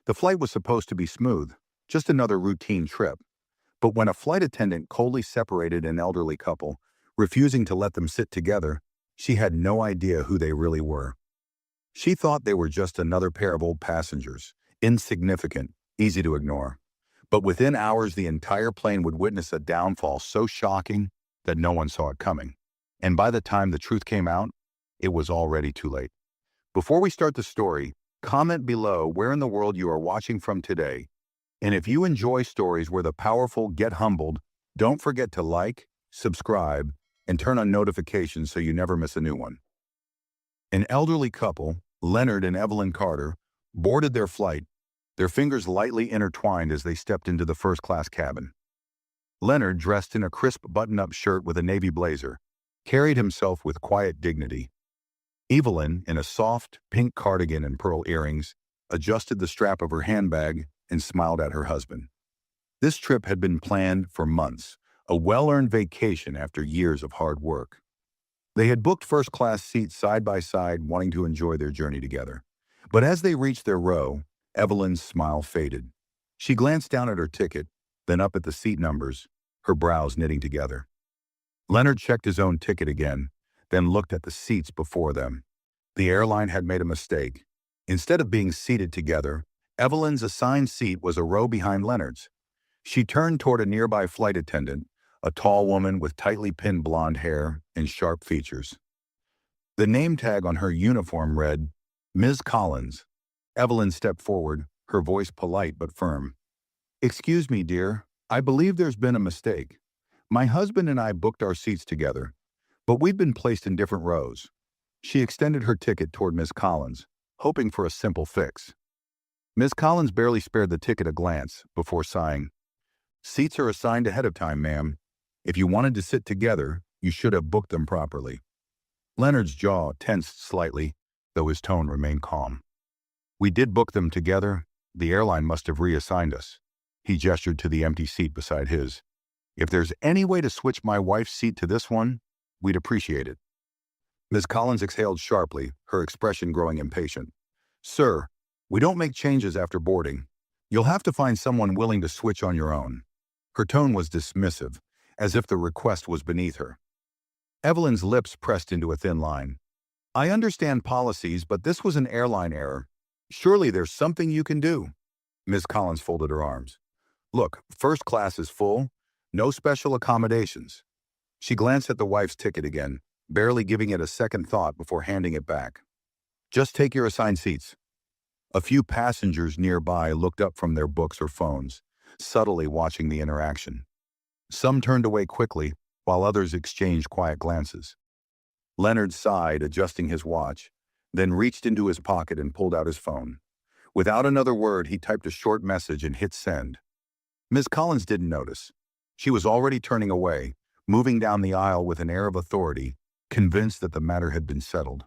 The flight was supposed to be smooth, just another routine trip. But when a flight attendant coldly separated an elderly couple, refusing to let them sit together, she had no idea who they really were. She thought they were just another pair of old passengers, insignificant, easy to ignore. But within hours, the entire plane would witness a downfall so shocking that no one saw it coming. And by the time the truth came out, it was already too late. Before we start the story, comment below where in the world you are watching from today. And if you enjoy stories where the powerful get humbled, don't forget to like, subscribe, and turn on notifications so you never miss a new one. An elderly couple, Leonard and Evelyn Carter, boarded their flight, their fingers lightly intertwined as they stepped into the first-class cabin. Leonard, dressed in a crisp button-up shirt with a navy blazer, carried himself with quiet dignity. Evelyn, in a soft, pink cardigan and pearl earrings, adjusted the strap of her handbag and smiled at her husband. This trip had been planned for months, a well-earned vacation after years of hard work. They had booked first-class seats side by side, wanting to enjoy their journey together. But as they reached their row, Evelyn's smile faded. She glanced down at her ticket, then up at the seat numbers, her brows knitting together. Leonard checked his own ticket again, then looked at the seats before them. The airline had made a mistake. Instead of being seated together, Evelyn's assigned seat was a row behind Leonard's. She turned toward a nearby flight attendant, a tall woman with tightly pinned blonde hair and sharp features. The name tag on her uniform read, Ms. Collins. Evelyn stepped forward, her voice polite but firm. "Excuse me, dear. I believe there's been a mistake. My husband and I booked our seats together, but we've been placed in different rows." She extended her ticket toward Ms. Collins, hoping for a simple fix. Ms. Collins barely spared the ticket a glance before sighing. "Seats are assigned ahead of time, ma'am. If you wanted to sit together, you should have booked them properly." Leonard's jaw tensed slightly, though his tone remained calm. "We did book them together. The airline must have reassigned us." He gestured to the empty seat beside his. "If there's any way to switch my wife's seat to this one, we'd appreciate it." Ms. Collins exhaled sharply, her expression growing impatient. "Sir, we don't make changes after boarding. You'll have to find someone willing to switch on your own." Her tone was dismissive, as if the request was beneath her. Evelyn's lips pressed into a thin line. "I understand policies, but this was an airline error. Surely there's something you can do." Ms. Collins folded her arms. "Look, first class is full. No special accommodations." She glanced at the wife's ticket again, barely giving it a second thought before handing it back. "Just take your assigned seats." A few passengers nearby looked up from their books or phones, subtly watching the interaction. Some turned away quickly, while others exchanged quiet glances. Leonard sighed, adjusting his watch, then reached into his pocket and pulled out his phone. Without another word, he typed a short message and hit send. Ms. Collins didn't notice. She was already turning away, moving down the aisle with an air of authority, convinced that the matter had been settled.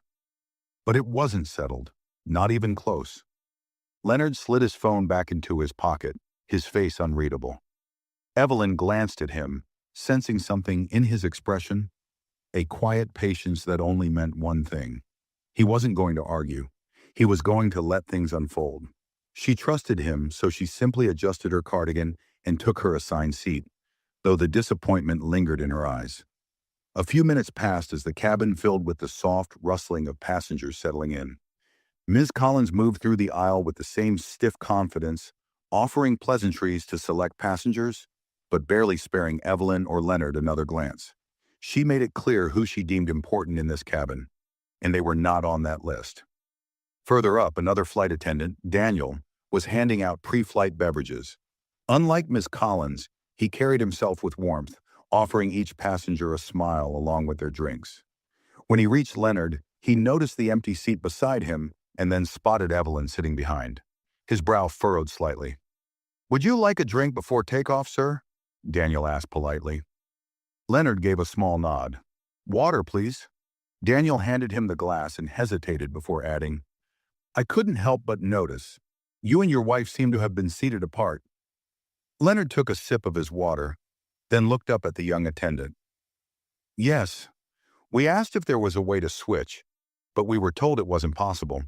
But it wasn't settled, not even close. Leonard slid his phone back into his pocket, his face unreadable. Evelyn glanced at him, sensing something in his expression, a quiet patience that only meant one thing. He wasn't going to argue. He was going to let things unfold. She trusted him, so she simply adjusted her cardigan and took her assigned seat, though the disappointment lingered in her eyes. A few minutes passed as the cabin filled with the soft rustling of passengers settling in. Ms. Collins moved through the aisle with the same stiff confidence, offering pleasantries to select passengers, but barely sparing Evelyn or Leonard another glance. She made it clear who she deemed important in this cabin, and they were not on that list. Further up, another flight attendant, Daniel, was handing out pre-flight beverages. Unlike Ms. Collins, he carried himself with warmth, offering each passenger a smile along with their drinks. When he reached Leonard, he noticed the empty seat beside him and then spotted Evelyn sitting behind. His brow furrowed slightly. "Would you like a drink before takeoff, sir?" Daniel asked politely. Leonard gave a small nod. "Water, please." Daniel handed him the glass and hesitated before adding, "I couldn't help but notice. You and your wife seem to have been seated apart." Leonard took a sip of his water, then looked up at the young attendant. "Yes, we asked if there was a way to switch, but we were told it wasn't possible."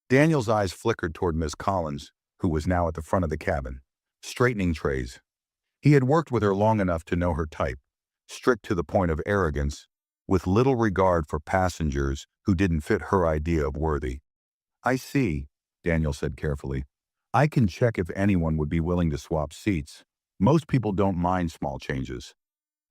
Daniel's eyes flickered toward Ms. Collins, who was now at the front of the cabin, straightening trays. He had worked with her long enough to know her type, strict to the point of arrogance, with little regard for passengers who didn't fit her idea of worthy. "I see," Daniel said carefully. "I can check if anyone would be willing to swap seats. Most people don't mind small changes."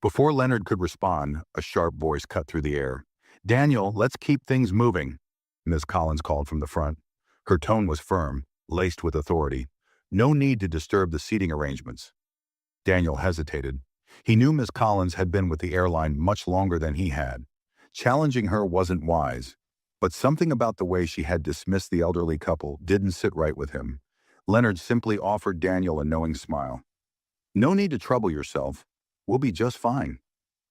Before Leonard could respond, a sharp voice cut through the air. "Daniel, let's keep things moving," Miss Collins called from the front. Her tone was firm, laced with authority. "No need to disturb the seating arrangements." Daniel hesitated. He knew Miss Collins had been with the airline much longer than he had. Challenging her wasn't wise, but something about the way she had dismissed the elderly couple didn't sit right with him. Leonard simply offered Daniel a knowing smile. "No need to trouble yourself. We'll be just fine."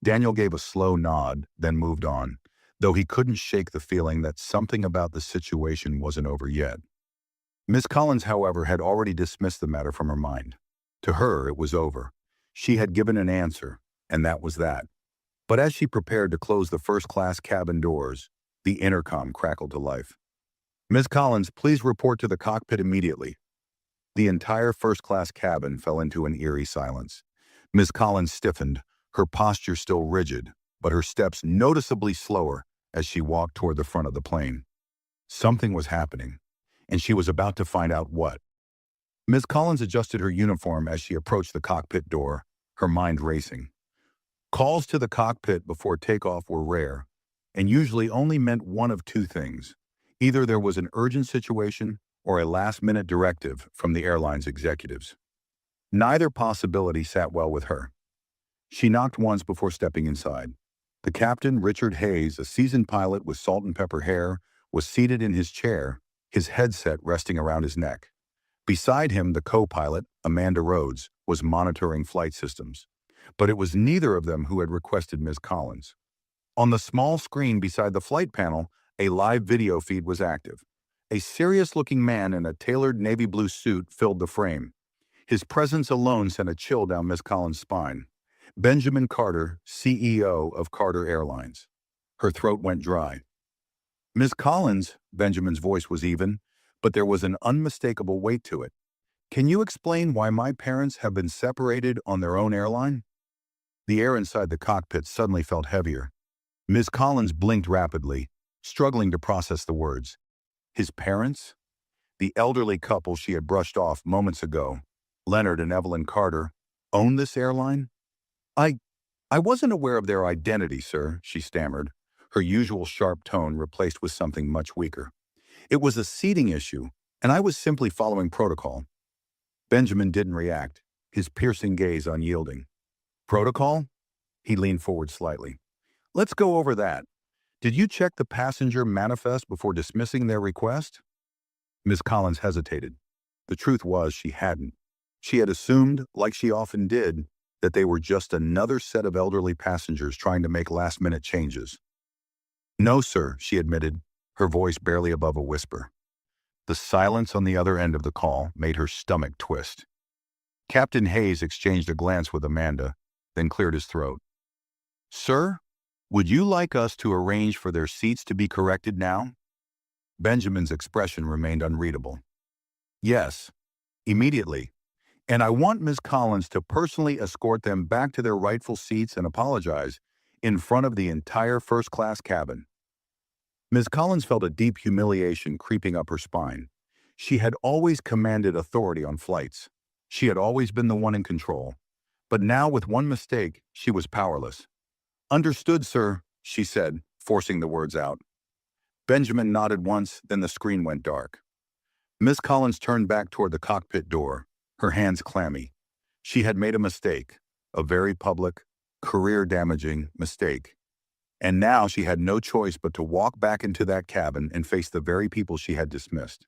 Daniel gave a slow nod, then moved on, though he couldn't shake the feeling that something about the situation wasn't over yet. Miss Collins, however, had already dismissed the matter from her mind. To her, it was over. She had given an answer, and that was that. But as she prepared to close the first-class cabin doors, the intercom crackled to life. "Miss Collins, please report to the cockpit immediately." The entire first-class cabin fell into an eerie silence. Miss Collins stiffened, her posture still rigid, but her steps noticeably slower as she walked toward the front of the plane. Something was happening, and she was about to find out what. Miss Collins adjusted her uniform as she approached the cockpit door, her mind racing. Calls to the cockpit before takeoff were rare, and usually only meant one of two things. Either there was an urgent situation or a last-minute directive from the airline's executives. Neither possibility sat well with her. She knocked once before stepping inside. The captain, Richard Hayes, a seasoned pilot with salt and pepper hair, was seated in his chair, his headset resting around his neck. Beside him, the co-pilot, Amanda Rhodes, was monitoring flight systems. But it was neither of them who had requested Ms. Collins. On the small screen beside the flight panel, a live video feed was active. A serious-looking man in a tailored navy blue suit filled the frame. His presence alone sent a chill down Miss Collins' spine. Benjamin Carter, CEO of Carter Airlines. Her throat went dry. "Miss Collins," Benjamin's voice was even, but there was an unmistakable weight to it. "Can you explain why my parents have been separated on their own airline?" The air inside the cockpit suddenly felt heavier. Miss Collins blinked rapidly, struggling to process the words. His parents? The elderly couple she had brushed off moments ago, Leonard and Evelyn Carter, owned this airline? I wasn't aware of their identity, sir," she stammered, her usual sharp tone replaced with something much weaker. "It was a seating issue, and I was simply following protocol." Benjamin didn't react, his piercing gaze unyielding. "Protocol?" He leaned forward slightly. "Let's go over that. Did you check the passenger manifest before dismissing their request?" Miss Collins hesitated. The truth was she hadn't. She had assumed, like she often did, that they were just another set of elderly passengers trying to make last-minute changes. "No, sir," she admitted, her voice barely above a whisper. The silence on the other end of the call made her stomach twist. Captain Hayes exchanged a glance with Amanda, then cleared his throat. "Sir, would you like us to arrange for their seats to be corrected now?" Benjamin's expression remained unreadable. "Yes, immediately. And I want Miss Collins to personally escort them back to their rightful seats and apologize in front of the entire first-class cabin." Miss Collins felt a deep humiliation creeping up her spine. She had always commanded authority on flights. She had always been the one in control. But now, with one mistake, she was powerless. "Understood, sir," she said, forcing the words out. Benjamin nodded once, then the screen went dark. Miss Collins turned back toward the cockpit door, her hands clammy. She had made a mistake, a very public, career-damaging mistake. And now she had no choice but to walk back into that cabin and face the very people she had dismissed.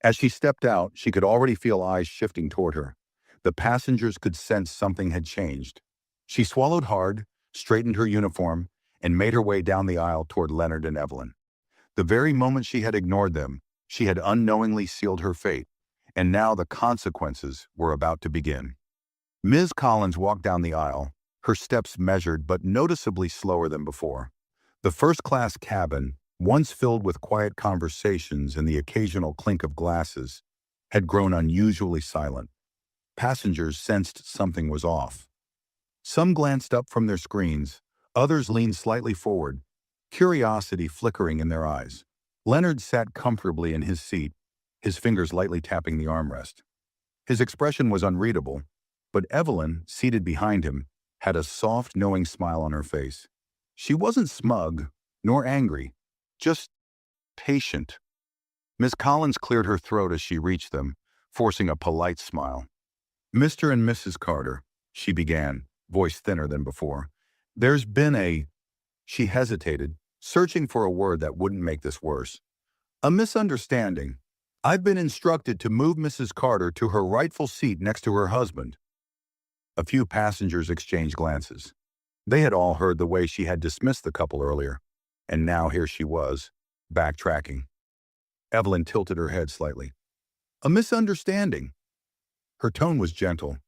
As she stepped out, she could already feel eyes shifting toward her. The passengers could sense something had changed. She swallowed hard, straightened her uniform, and made her way down the aisle toward Leonard and Evelyn. The very moment she had ignored them, she had unknowingly sealed her fate, and now the consequences were about to begin. Ms. Collins walked down the aisle, her steps measured but noticeably slower than before. The first-class cabin, once filled with quiet conversations and the occasional clink of glasses, had grown unusually silent. Passengers sensed something was off. Some glanced up from their screens, others leaned slightly forward, curiosity flickering in their eyes. Leonard sat comfortably in his seat, his fingers lightly tapping the armrest. His expression was unreadable, but Evelyn, seated behind him, had a soft, knowing smile on her face. She wasn't smug, nor angry, just patient. Miss Collins cleared her throat as she reached them, forcing a polite smile. "Mr. and Mrs. Carter," she began, voice thinner than before. "There's been a—" She hesitated, searching for a word that wouldn't make this worse. "A misunderstanding. I've been instructed to move Mrs. Carter to her rightful seat next to her husband." A few passengers exchanged glances. They had all heard the way she had dismissed the couple earlier, and now here she was, backtracking. Evelyn tilted her head slightly. "A misunderstanding." Her tone was gentle,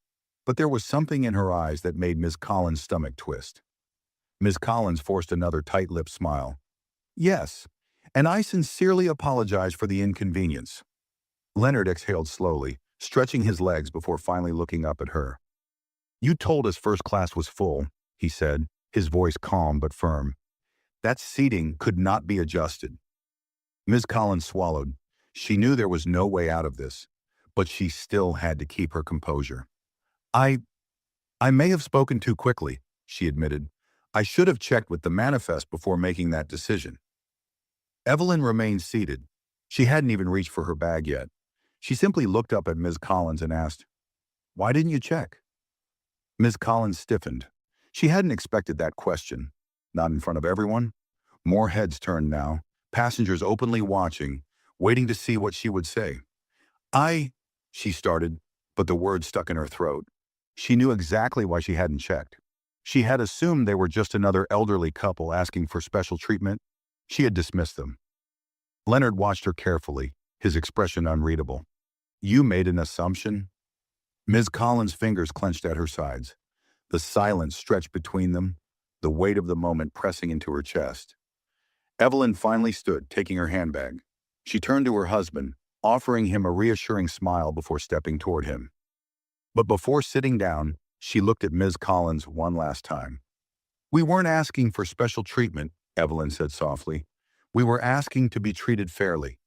but there was something in her eyes that made Miss Collins' stomach twist. Miss Collins forced another tight-lipped smile. "Yes, and I sincerely apologize for the inconvenience." Leonard exhaled slowly, stretching his legs before finally looking up at her. "You told us first class was full," he said, his voice calm but firm. "That seating could not be adjusted." Miss Collins swallowed. She knew there was no way out of this, but she still had to keep her composure. I may have spoken too quickly," she admitted. "I should have checked with the manifest before making that decision." Evelyn remained seated. She hadn't even reached for her bag yet. She simply looked up at Ms. Collins and asked, "Why didn't you check?" Ms. Collins stiffened. She hadn't expected that question. Not in front of everyone. More heads turned now, passengers openly watching, waiting to see what she would say. She started, but the words stuck in her throat. She knew exactly why she hadn't checked. She had assumed they were just another elderly couple asking for special treatment. She had dismissed them. Leonard watched her carefully, his expression unreadable. "You made an assumption?" Ms. Collins' fingers clenched at her sides. The silence stretched between them, the weight of the moment pressing into her chest. Evelyn finally stood, taking her handbag. She turned to her husband, offering him a reassuring smile before stepping toward him. But before sitting down, she looked at Ms. Collins one last time. "We weren't asking for special treatment," Evelyn said softly. "We were asking to be treated fairly."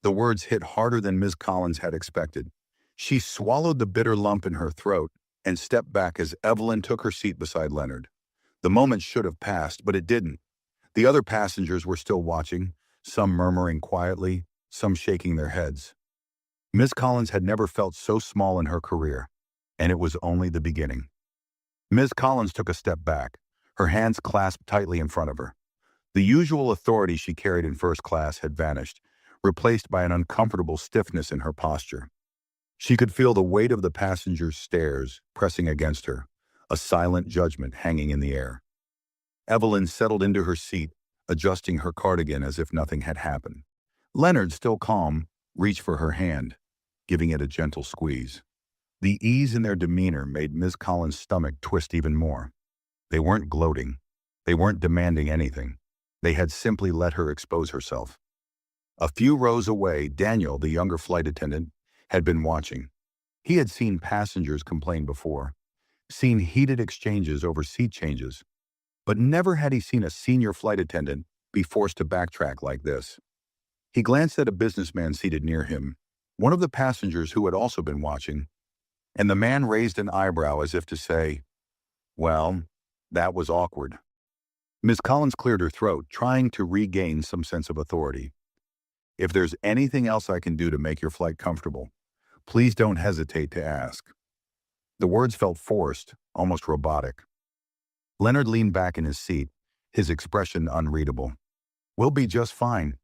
The words hit harder than Ms. Collins had expected. She swallowed the bitter lump in her throat and stepped back as Evelyn took her seat beside Leonard. The moment should have passed, but it didn't. The other passengers were still watching, some murmuring quietly, some shaking their heads. Miss Collins had never felt so small in her career, and it was only the beginning. Miss Collins took a step back, her hands clasped tightly in front of her. The usual authority she carried in first class had vanished, replaced by an uncomfortable stiffness in her posture. She could feel the weight of the passengers' stares pressing against her, a silent judgment hanging in the air. Evelyn settled into her seat, adjusting her cardigan as if nothing had happened. Leonard, still calm, reached for her hand, giving it a gentle squeeze. The ease in their demeanor made Miss Collins' stomach twist even more. They weren't gloating. They weren't demanding anything. They had simply let her expose herself. A few rows away, Daniel, the younger flight attendant, had been watching. He had seen passengers complain before, seen heated exchanges over seat changes, but never had he seen a senior flight attendant be forced to backtrack like this. He glanced at a businessman seated near him, one of the passengers who had also been watching, and the man raised an eyebrow as if to say, "Well, that was awkward." Miss Collins cleared her throat, trying to regain some sense of authority. "If there's anything else I can do to make your flight comfortable, please don't hesitate to ask." The words felt forced, almost robotic. Leonard leaned back in his seat, his expression unreadable. "We'll be just fine."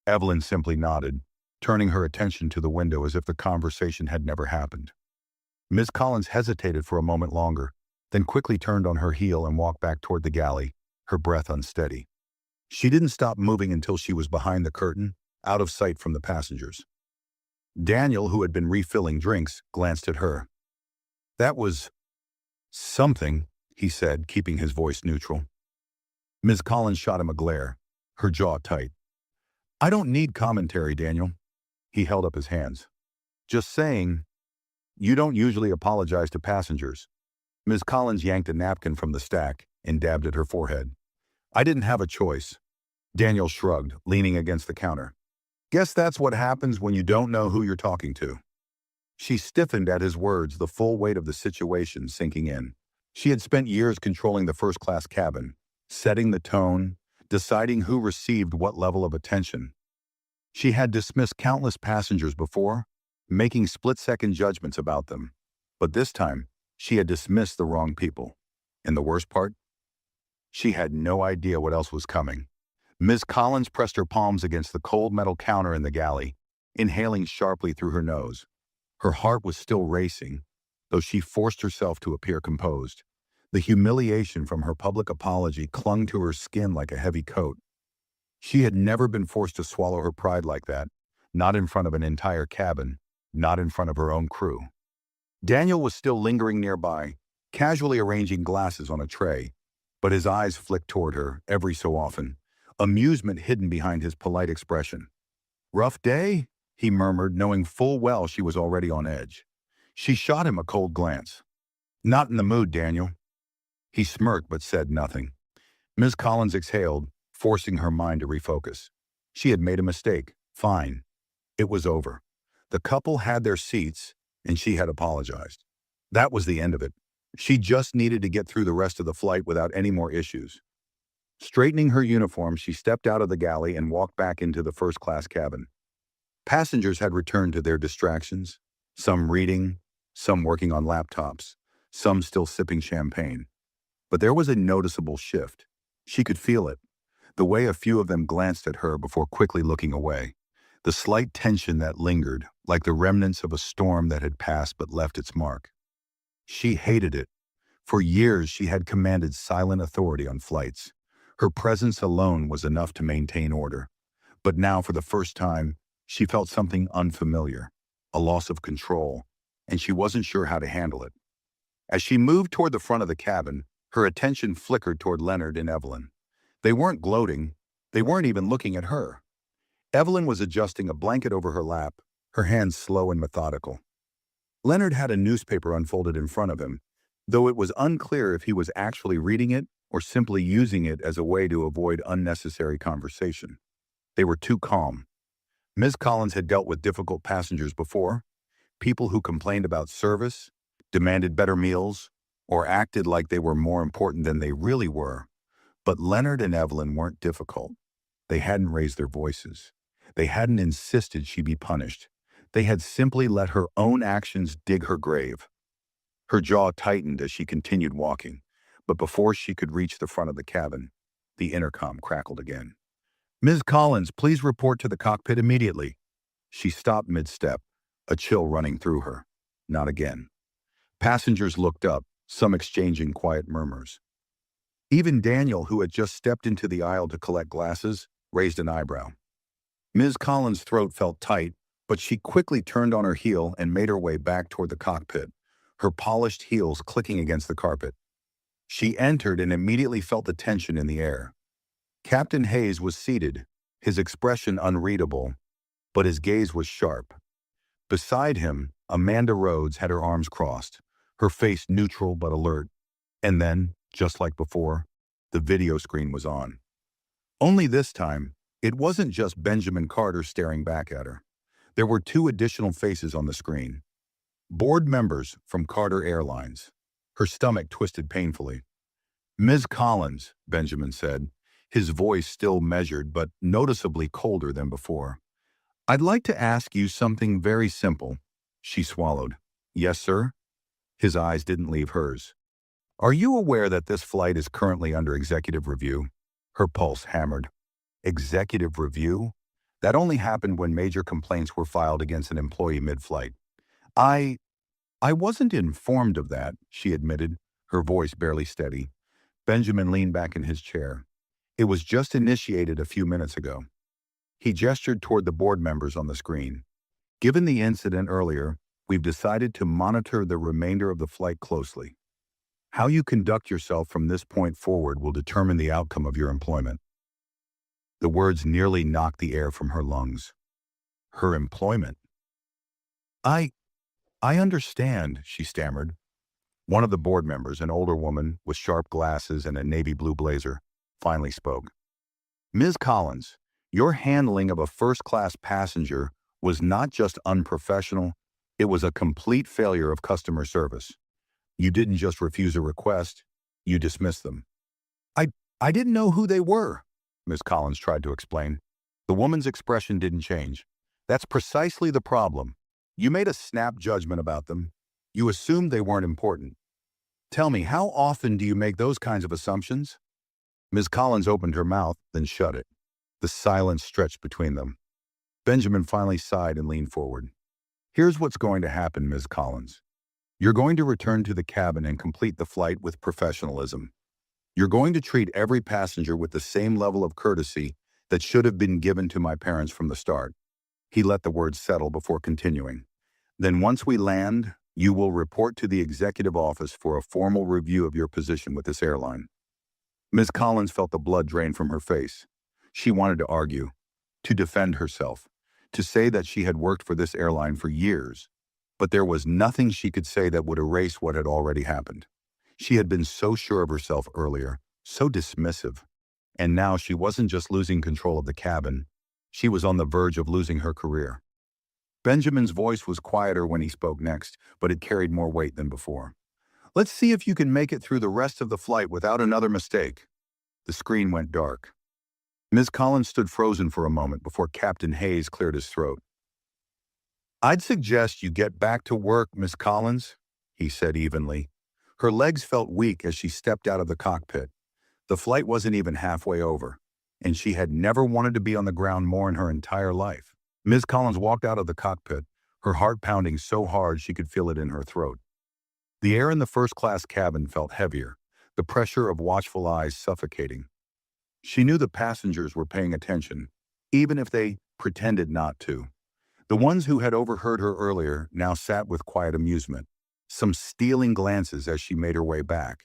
Evelyn simply nodded, turning her attention to the window as if the conversation had never happened. Miss Collins hesitated for a moment longer, then quickly turned on her heel and walked back toward the galley, her breath unsteady. She didn't stop moving until she was behind the curtain, out of sight from the passengers. Daniel, who had been refilling drinks, glanced at her. "That was something," he said, keeping his voice neutral. Miss Collins shot him a glare, her jaw tight. "I don't need commentary, Daniel." He held up his hands. Just saying, you don't usually apologize to passengers. Ms. Collins yanked a napkin from the stack and dabbed at her forehead. I didn't have a choice. Daniel shrugged, leaning against the counter. Guess that's what happens when you don't know who you're talking to. She stiffened at his words, the full weight of the situation sinking in. She had spent years controlling the first-class cabin, setting the tone, deciding who received what level of attention. She had dismissed countless passengers before, making split-second judgments about them. But this time, she had dismissed the wrong people. And the worst part? She had no idea what else was coming. Ms. Collins pressed her palms against the cold metal counter in the galley, inhaling sharply through her nose. Her heart was still racing, though she forced herself to appear composed. The humiliation from her public apology clung to her skin like a heavy coat. She had never been forced to swallow her pride like that, not in front of an entire cabin, not in front of her own crew. Daniel was still lingering nearby, casually arranging glasses on a tray, but his eyes flicked toward her every so often, amusement hidden behind his polite expression. Rough day? He murmured, knowing full well she was already on edge. She shot him a cold glance. Not in the mood, Daniel. He smirked but said nothing. Ms. Collins exhaled, forcing her mind to refocus. She had made a mistake. Fine. It was over. The couple had their seats, and she had apologized. That was the end of it. She just needed to get through the rest of the flight without any more issues. Straightening her uniform, she stepped out of the galley and walked back into the first-class cabin. Passengers had returned to their distractions, some reading, some working on laptops, some still sipping champagne. But there was a noticeable shift. She could feel it, the way a few of them glanced at her before quickly looking away, the slight tension that lingered, like the remnants of a storm that had passed but left its mark. She hated it. For years, she had commanded silent authority on flights. Her presence alone was enough to maintain order. But now, for the first time, she felt something unfamiliar, a loss of control, and she wasn't sure how to handle it. As she moved toward the front of the cabin, her attention flickered toward Leonard and Evelyn. They weren't gloating. They weren't even looking at her. Evelyn was adjusting a blanket over her lap, her hands slow and methodical. Leonard had a newspaper unfolded in front of him, though it was unclear if he was actually reading it or simply using it as a way to avoid unnecessary conversation. They were too calm. Ms. Collins had dealt with difficult passengers before, people who complained about service, demanded better meals, or acted like they were more important than they really were. But Leonard and Evelyn weren't difficult. They hadn't raised their voices. They hadn't insisted she be punished. They had simply let her own actions dig her grave. Her jaw tightened as she continued walking, but before she could reach the front of the cabin, the intercom crackled again. Ms. Collins, please report to the cockpit immediately. She stopped mid-step, a chill running through her. Not again. Passengers looked up, some exchanging quiet murmurs. Even Daniel, who had just stepped into the aisle to collect glasses, raised an eyebrow. Ms. Collins' throat felt tight, but she quickly turned on her heel and made her way back toward the cockpit, her polished heels clicking against the carpet. She entered and immediately felt the tension in the air. Captain Hayes was seated, his expression unreadable, but his gaze was sharp. Beside him, Amanda Rhodes had her arms crossed, her face neutral but alert. And then, just like before, the video screen was on. Only this time, it wasn't just Benjamin Carter staring back at her. There were two additional faces on the screen. Board members from Carter Airlines. Her stomach twisted painfully. Ms. Collins, Benjamin said, his voice still measured but noticeably colder than before. I'd like to ask you something very simple. She swallowed. Yes, sir? His eyes didn't leave hers. Are you aware that this flight is currently under executive review? Her pulse hammered. Executive review? That only happened when major complaints were filed against an employee mid-flight. I wasn't informed of that, she admitted, her voice barely steady. Benjamin leaned back in his chair. It was just initiated a few minutes ago. He gestured toward the board members on the screen. Given the incident earlier, we've decided to monitor the remainder of the flight closely. How you conduct yourself from this point forward will determine the outcome of your employment. The words nearly knocked the air from her lungs. Her employment? I, I understand, she stammered. One of the board members, an older woman with sharp glasses and a navy blue blazer, finally spoke. Ms. Collins, your handling of a first-class passenger was not just unprofessional, it was a complete failure of customer service. You didn't just refuse a request, you dismissed them. I, I didn't know who they were, Ms. Collins tried to explain. The woman's expression didn't change. That's precisely the problem. You made a snap judgment about them. You assumed they weren't important. Tell me, how often do you make those kinds of assumptions? Ms. Collins opened her mouth, then shut it. The silence stretched between them. Benjamin finally sighed and leaned forward. Here's what's going to happen, Ms. Collins. You're going to return to the cabin and complete the flight with professionalism. You're going to treat every passenger with the same level of courtesy that should have been given to my parents from the start. He let the words settle before continuing. Then once we land, you will report to the executive office for a formal review of your position with this airline. Ms. Collins felt the blood drain from her face. She wanted to argue, to defend herself, to say that she had worked for this airline for years. But there was nothing she could say that would erase what had already happened. She had been so sure of herself earlier, so dismissive. And now she wasn't just losing control of the cabin, she was on the verge of losing her career. Benjamin's voice was quieter when he spoke next, but it carried more weight than before. Let's see if you can make it through the rest of the flight without another mistake. The screen went dark. Ms. Collins stood frozen for a moment before Captain Hayes cleared his throat. I'd suggest you get back to work, Miss Collins, he said evenly. Her legs felt weak as she stepped out of the cockpit. The flight wasn't even halfway over, and she had never wanted to be on the ground more in her entire life. Ms. Collins walked out of the cockpit, her heart pounding so hard she could feel it in her throat. The air in the first-class cabin felt heavier, the pressure of watchful eyes suffocating. She knew the passengers were paying attention, even if they pretended not to. The ones who had overheard her earlier now sat with quiet amusement, some stealing glances as she made her way back.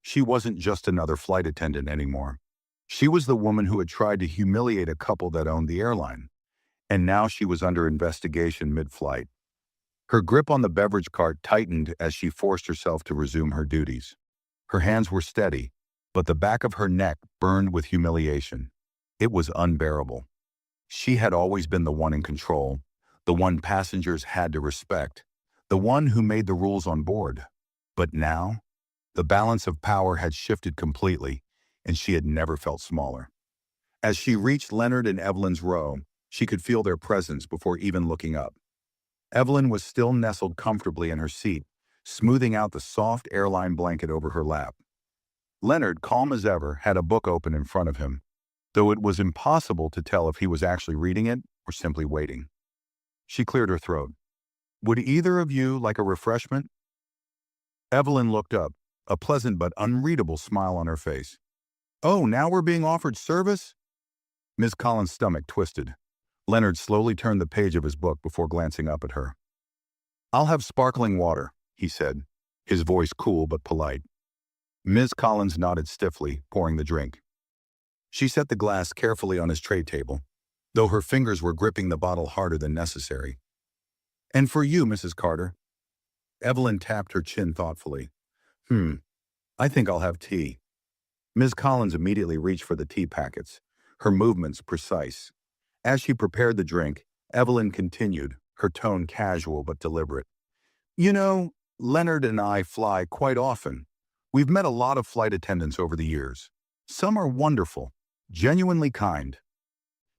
She wasn't just another flight attendant anymore. She was the woman who had tried to humiliate a couple that owned the airline, and now she was under investigation mid-flight. Her grip on the beverage cart tightened as she forced herself to resume her duties. Her hands were steady, but the back of her neck burned with humiliation. It was unbearable. She had always been the one in control, the one passengers had to respect, the one who made the rules on board. But now, the balance of power had shifted completely, and she had never felt smaller. As she reached Leonard and Evelyn's row, she could feel their presence before even looking up. Evelyn was still nestled comfortably in her seat, smoothing out the soft airline blanket over her lap. Leonard, calm as ever, had a book open in front of him, though it was impossible to tell if he was actually reading it or simply waiting. She cleared her throat. Would either of you like a refreshment? Evelyn looked up, a pleasant but unreadable smile on her face. Oh, now we're being offered service? Miss Collins' stomach twisted. Leonard slowly turned the page of his book before glancing up at her. I'll have sparkling water, he said, his voice cool but polite. Ms. Collins nodded stiffly, pouring the drink. She set the glass carefully on his tray table, though her fingers were gripping the bottle harder than necessary. And for you, Mrs. Carter. Evelyn tapped her chin thoughtfully. I think I'll have tea. Ms. Collins immediately reached for the tea packets, her movements precise. As she prepared the drink, Evelyn continued, her tone casual but deliberate. You know, Leonard and I fly quite often. We've met a lot of flight attendants over the years. Some are wonderful, genuinely kind.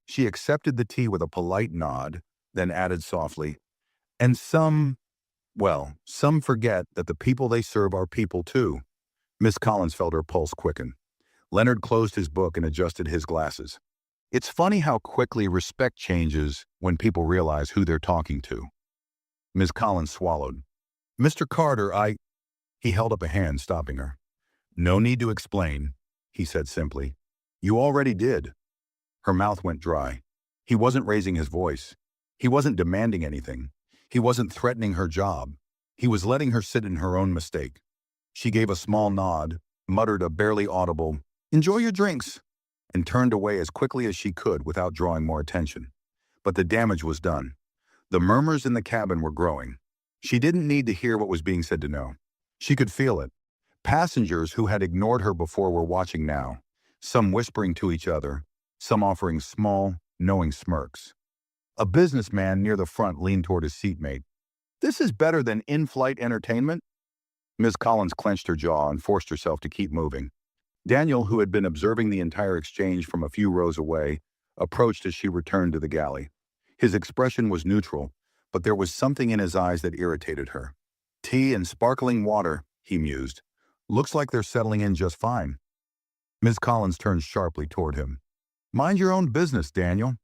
She accepted the tea with a polite nod, then added softly, and some forget that the people they serve are people too. Miss Collins felt her pulse quicken. Leonard closed his book and adjusted his glasses. It's funny how quickly respect changes when people realize who they're talking to. Miss Collins swallowed. Mr. Carter, He held up a hand, stopping her. No need to explain, he said simply. You already did. Her mouth went dry. He wasn't raising his voice. He wasn't demanding anything. He wasn't threatening her job. He was letting her sit in her own mistake. She gave a small nod, muttered a barely audible, "Enjoy your drinks," and turned away as quickly as she could without drawing more attention. But the damage was done. The murmurs in the cabin were growing. She didn't need to hear what was being said to know. She could feel it. Passengers who had ignored her before were watching now, some whispering to each other, some offering small, knowing smirks. A businessman near the front leaned toward his seatmate. "This is better than in-flight entertainment?" Ms. Collins clenched her jaw and forced herself to keep moving. Daniel, who had been observing the entire exchange from a few rows away, approached as she returned to the galley. His expression was neutral, but there was something in his eyes that irritated her. "Tea and sparkling water," he mused. "Looks like they're settling in just fine." Ms. Collins turned sharply toward him. "Mind your own business, Daniel."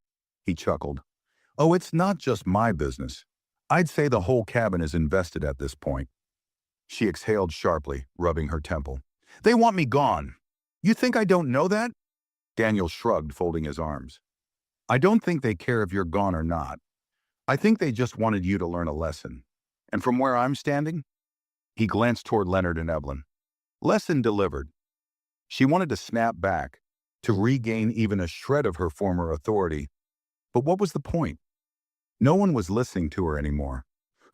He chuckled. "Oh, it's not just my business. I'd say the whole cabin is invested at this point." She exhaled sharply, rubbing her temple. "They want me gone. You think I don't know that?" Daniel shrugged, folding his arms. "I don't think they care if you're gone or not. I think they just wanted you to learn a lesson. And from where I'm standing?" He glanced toward Leonard and Evelyn. "Lesson delivered." She wanted to snap back, to regain even a shred of her former authority. But what was the point? No one was listening to her anymore.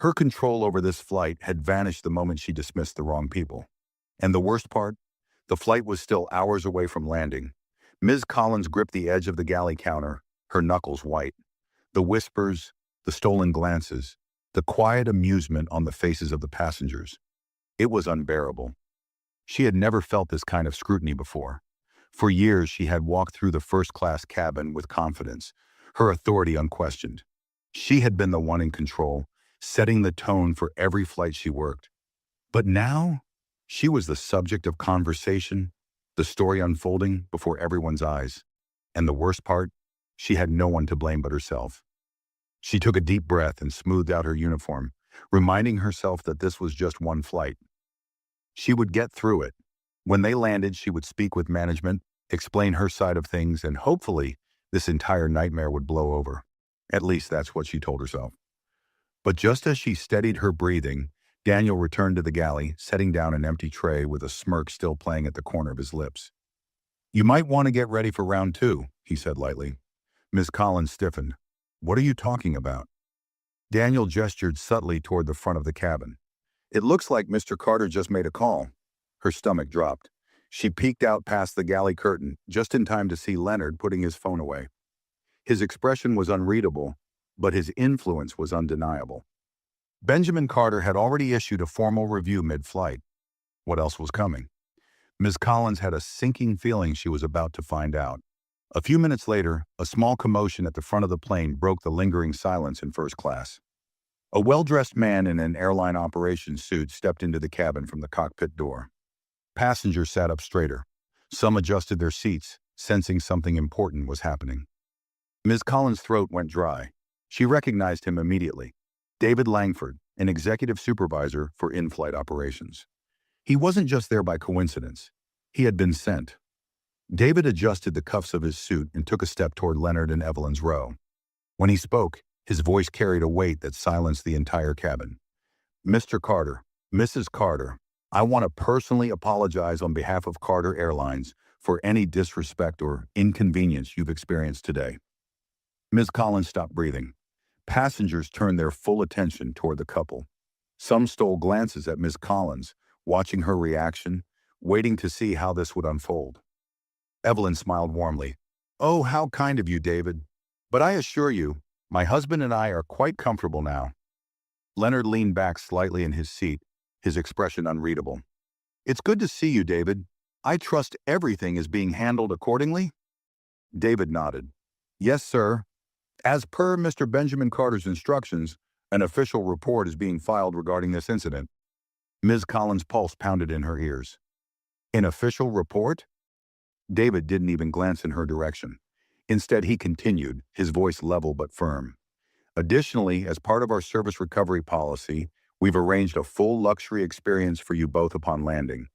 Her control over this flight had vanished the moment she dismissed the wrong people. And the worst part? The flight was still hours away from landing. Ms. Collins gripped the edge of the galley counter, her knuckles white. The whispers, the stolen glances, the quiet amusement on the faces of the passengers. It was unbearable. She had never felt this kind of scrutiny before. For years, she had walked through the first-class cabin with confidence, her authority unquestioned. She had been the one in control, setting the tone for every flight she worked. But now, she was the subject of conversation, the story unfolding before everyone's eyes. And the worst part, she had no one to blame but herself. She took a deep breath and smoothed out her uniform, reminding herself that this was just one flight. She would get through it. When they landed, she would speak with management, explain her side of things, and hopefully, this entire nightmare would blow over. At least that's what she told herself. But just as she steadied her breathing, Daniel returned to the galley, setting down an empty tray with a smirk still playing at the corner of his lips. "You might want to get ready for round 2, he said lightly. Ms. Collins stiffened. "What are you talking about?" Daniel gestured subtly toward the front of the cabin. "It looks like Mr. Carter just made a call." Her stomach dropped. She peeked out past the galley curtain, just in time to see Leonard putting his phone away. His expression was unreadable, but his influence was undeniable. Benjamin Carter had already issued a formal review mid-flight. What else was coming? Ms. Collins had a sinking feeling she was about to find out. A few minutes later, a small commotion at the front of the plane broke the lingering silence in first class. A well-dressed man in an airline operations suit stepped into the cabin from the cockpit door. Passengers sat up straighter. Some adjusted their seats, sensing something important was happening. Ms. Collins' throat went dry. She recognized him immediately. David Langford, an executive supervisor for in-flight operations. He wasn't just there by coincidence. He had been sent. David adjusted the cuffs of his suit and took a step toward Leonard and Evelyn's row. When he spoke, his voice carried a weight that silenced the entire cabin. "Mr. Carter, Mrs. Carter, I want to personally apologize on behalf of Carter Airlines for any disrespect or inconvenience you've experienced today." Ms. Collins stopped breathing. Passengers turned their full attention toward the couple. Some stole glances at Ms. Collins, watching her reaction, waiting to see how this would unfold. Evelyn smiled warmly. "Oh, how kind of you, David. But I assure you, my husband and I are quite comfortable now." Leonard leaned back slightly in his seat, his expression unreadable. "It's good to see you, David. I trust everything is being handled accordingly?" David nodded. "Yes, sir. As per Mr. Benjamin Carter's instructions, an official report is being filed regarding this incident." Ms. Collins' pulse pounded in her ears. "An official report?" David didn't even glance in her direction. Instead, he continued, his voice level but firm. "Additionally, as part of our service recovery policy, we've arranged a full luxury experience for you both upon landing.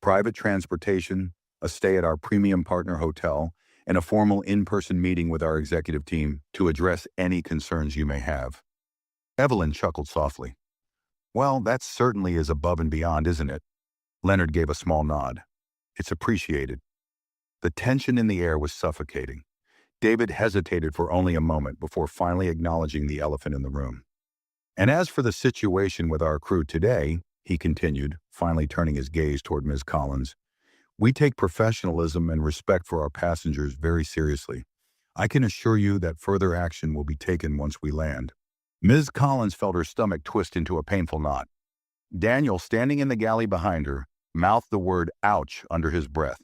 Private transportation, a stay at our premium partner hotel, and a formal in-person meeting with our executive team to address any concerns you may have." Evelyn chuckled softly. "Well, that certainly is above and beyond, isn't it?" Leonard gave a small nod. "It's appreciated." The tension in the air was suffocating. David hesitated for only a moment before finally acknowledging the elephant in the room. And as for the situation with our crew today, he continued, finally turning his gaze toward Ms. Collins, we take professionalism and respect for our passengers very seriously. I can assure you that further action will be taken once we land. Ms. Collins felt her stomach twist into a painful knot. Daniel, standing in the galley behind her, mouthed the word ouch under his breath.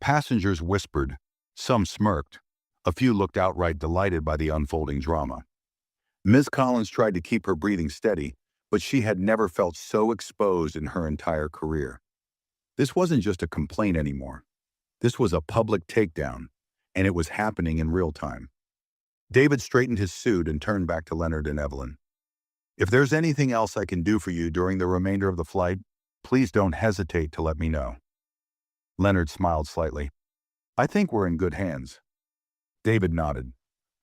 Passengers whispered. Some smirked. A few looked outright delighted by the unfolding drama. Ms. Collins tried to keep her breathing steady, but she had never felt so exposed in her entire career. This wasn't just a complaint anymore. This was a public takedown, and it was happening in real time. David straightened his suit and turned back to Leonard and Evelyn. If there's anything else I can do for you during the remainder of the flight, please don't hesitate to let me know. Leonard smiled slightly. I think we're in good hands. David nodded.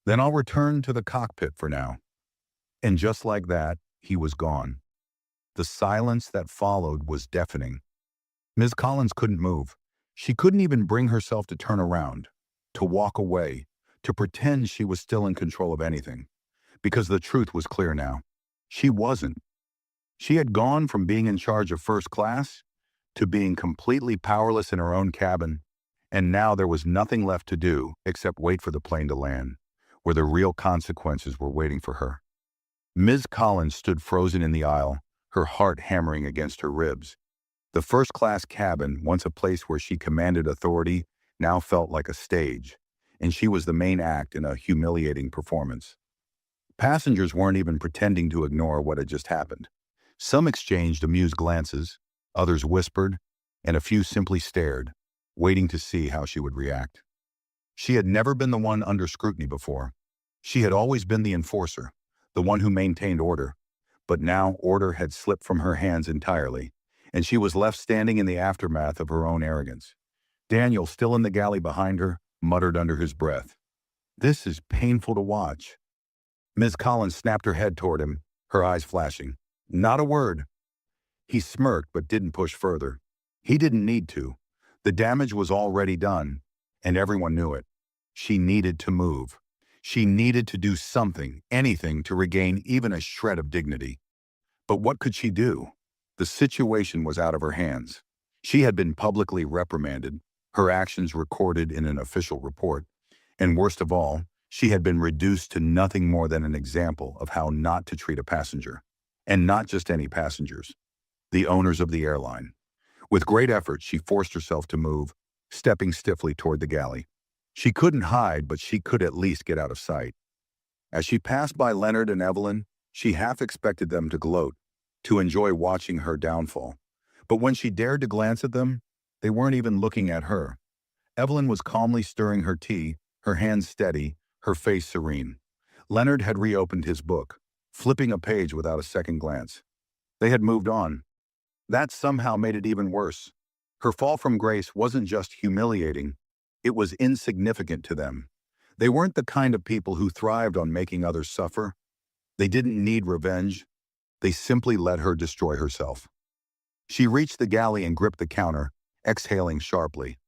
Then I'll return to the cockpit for now. And just like that, he was gone. The silence that followed was deafening. Ms. Collins couldn't move. She couldn't even bring herself to turn around, to walk away, to pretend she was still in control of anything. Because the truth was clear now. She wasn't. She had gone from being in charge of first class to being completely powerless in her own cabin, and now there was nothing left to do except wait for the plane to land, where the real consequences were waiting for her. Ms. Collins stood frozen in the aisle, her heart hammering against her ribs. The first-class cabin, once a place where she commanded authority, now felt like a stage, and she was the main act in a humiliating performance. Passengers weren't even pretending to ignore what had just happened. Some exchanged amused glances, others whispered, and a few simply stared, waiting to see how she would react. She had never been the one under scrutiny before. She had always been the enforcer, the one who maintained order. But now order had slipped from her hands entirely, and she was left standing in the aftermath of her own arrogance. Daniel, still in the galley behind her, muttered under his breath, "This is painful to watch." Ms. Collins snapped her head toward him, her eyes flashing. "Not a word." He smirked but didn't push further. He didn't need to. The damage was already done, and everyone knew it. She needed to move. She needed to do something, anything, to regain even a shred of dignity. But what could she do? The situation was out of her hands. She had been publicly reprimanded, her actions recorded in an official report, and worst of all, she had been reduced to nothing more than an example of how not to treat a passenger. And not just any passengers. The owners of the airline. With great effort, she forced herself to move, stepping stiffly toward the galley. She couldn't hide, but she could at least get out of sight. As she passed by Leonard and Evelyn, she half expected them to gloat, to enjoy watching her downfall. But when she dared to glance at them, they weren't even looking at her. Evelyn was calmly stirring her tea, her hands steady, her face serene. Leonard had reopened his book, flipping a page without a second glance. They had moved on. That somehow made it even worse. Her fall from grace wasn't just humiliating, it was insignificant to them. They weren't the kind of people who thrived on making others suffer. They didn't need revenge. They simply let her destroy herself. She reached the galley and gripped the counter, exhaling sharply.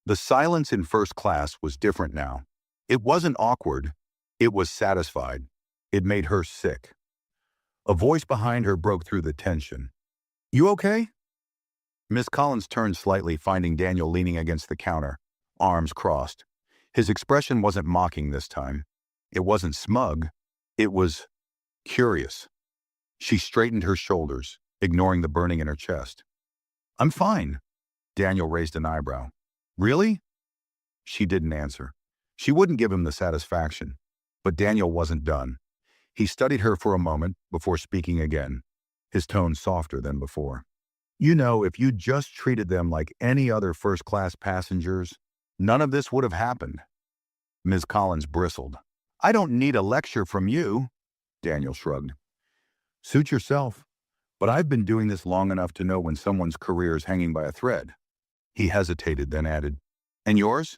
The silence in first class was different now. It wasn't awkward. It was satisfied. It made her sick. A voice behind her broke through the tension. "You okay?" Miss Collins turned slightly, finding Daniel leaning against the counter, arms crossed. His expression wasn't mocking this time. It wasn't smug. It was curious. She straightened her shoulders, ignoring the burning in her chest. "I'm fine." Daniel raised an eyebrow. "Really?" She didn't answer. She wouldn't give him the satisfaction. But Daniel wasn't done. He studied her for a moment before speaking again, his tone softer than before. "You know, if you just treated them like any other first-class passengers, none of this would have happened." Ms. Collins bristled. "I don't need a lecture from you." Daniel shrugged. "Suit yourself. But I've been doing this long enough to know when someone's career is hanging by a thread." He hesitated, then added, "And yours?"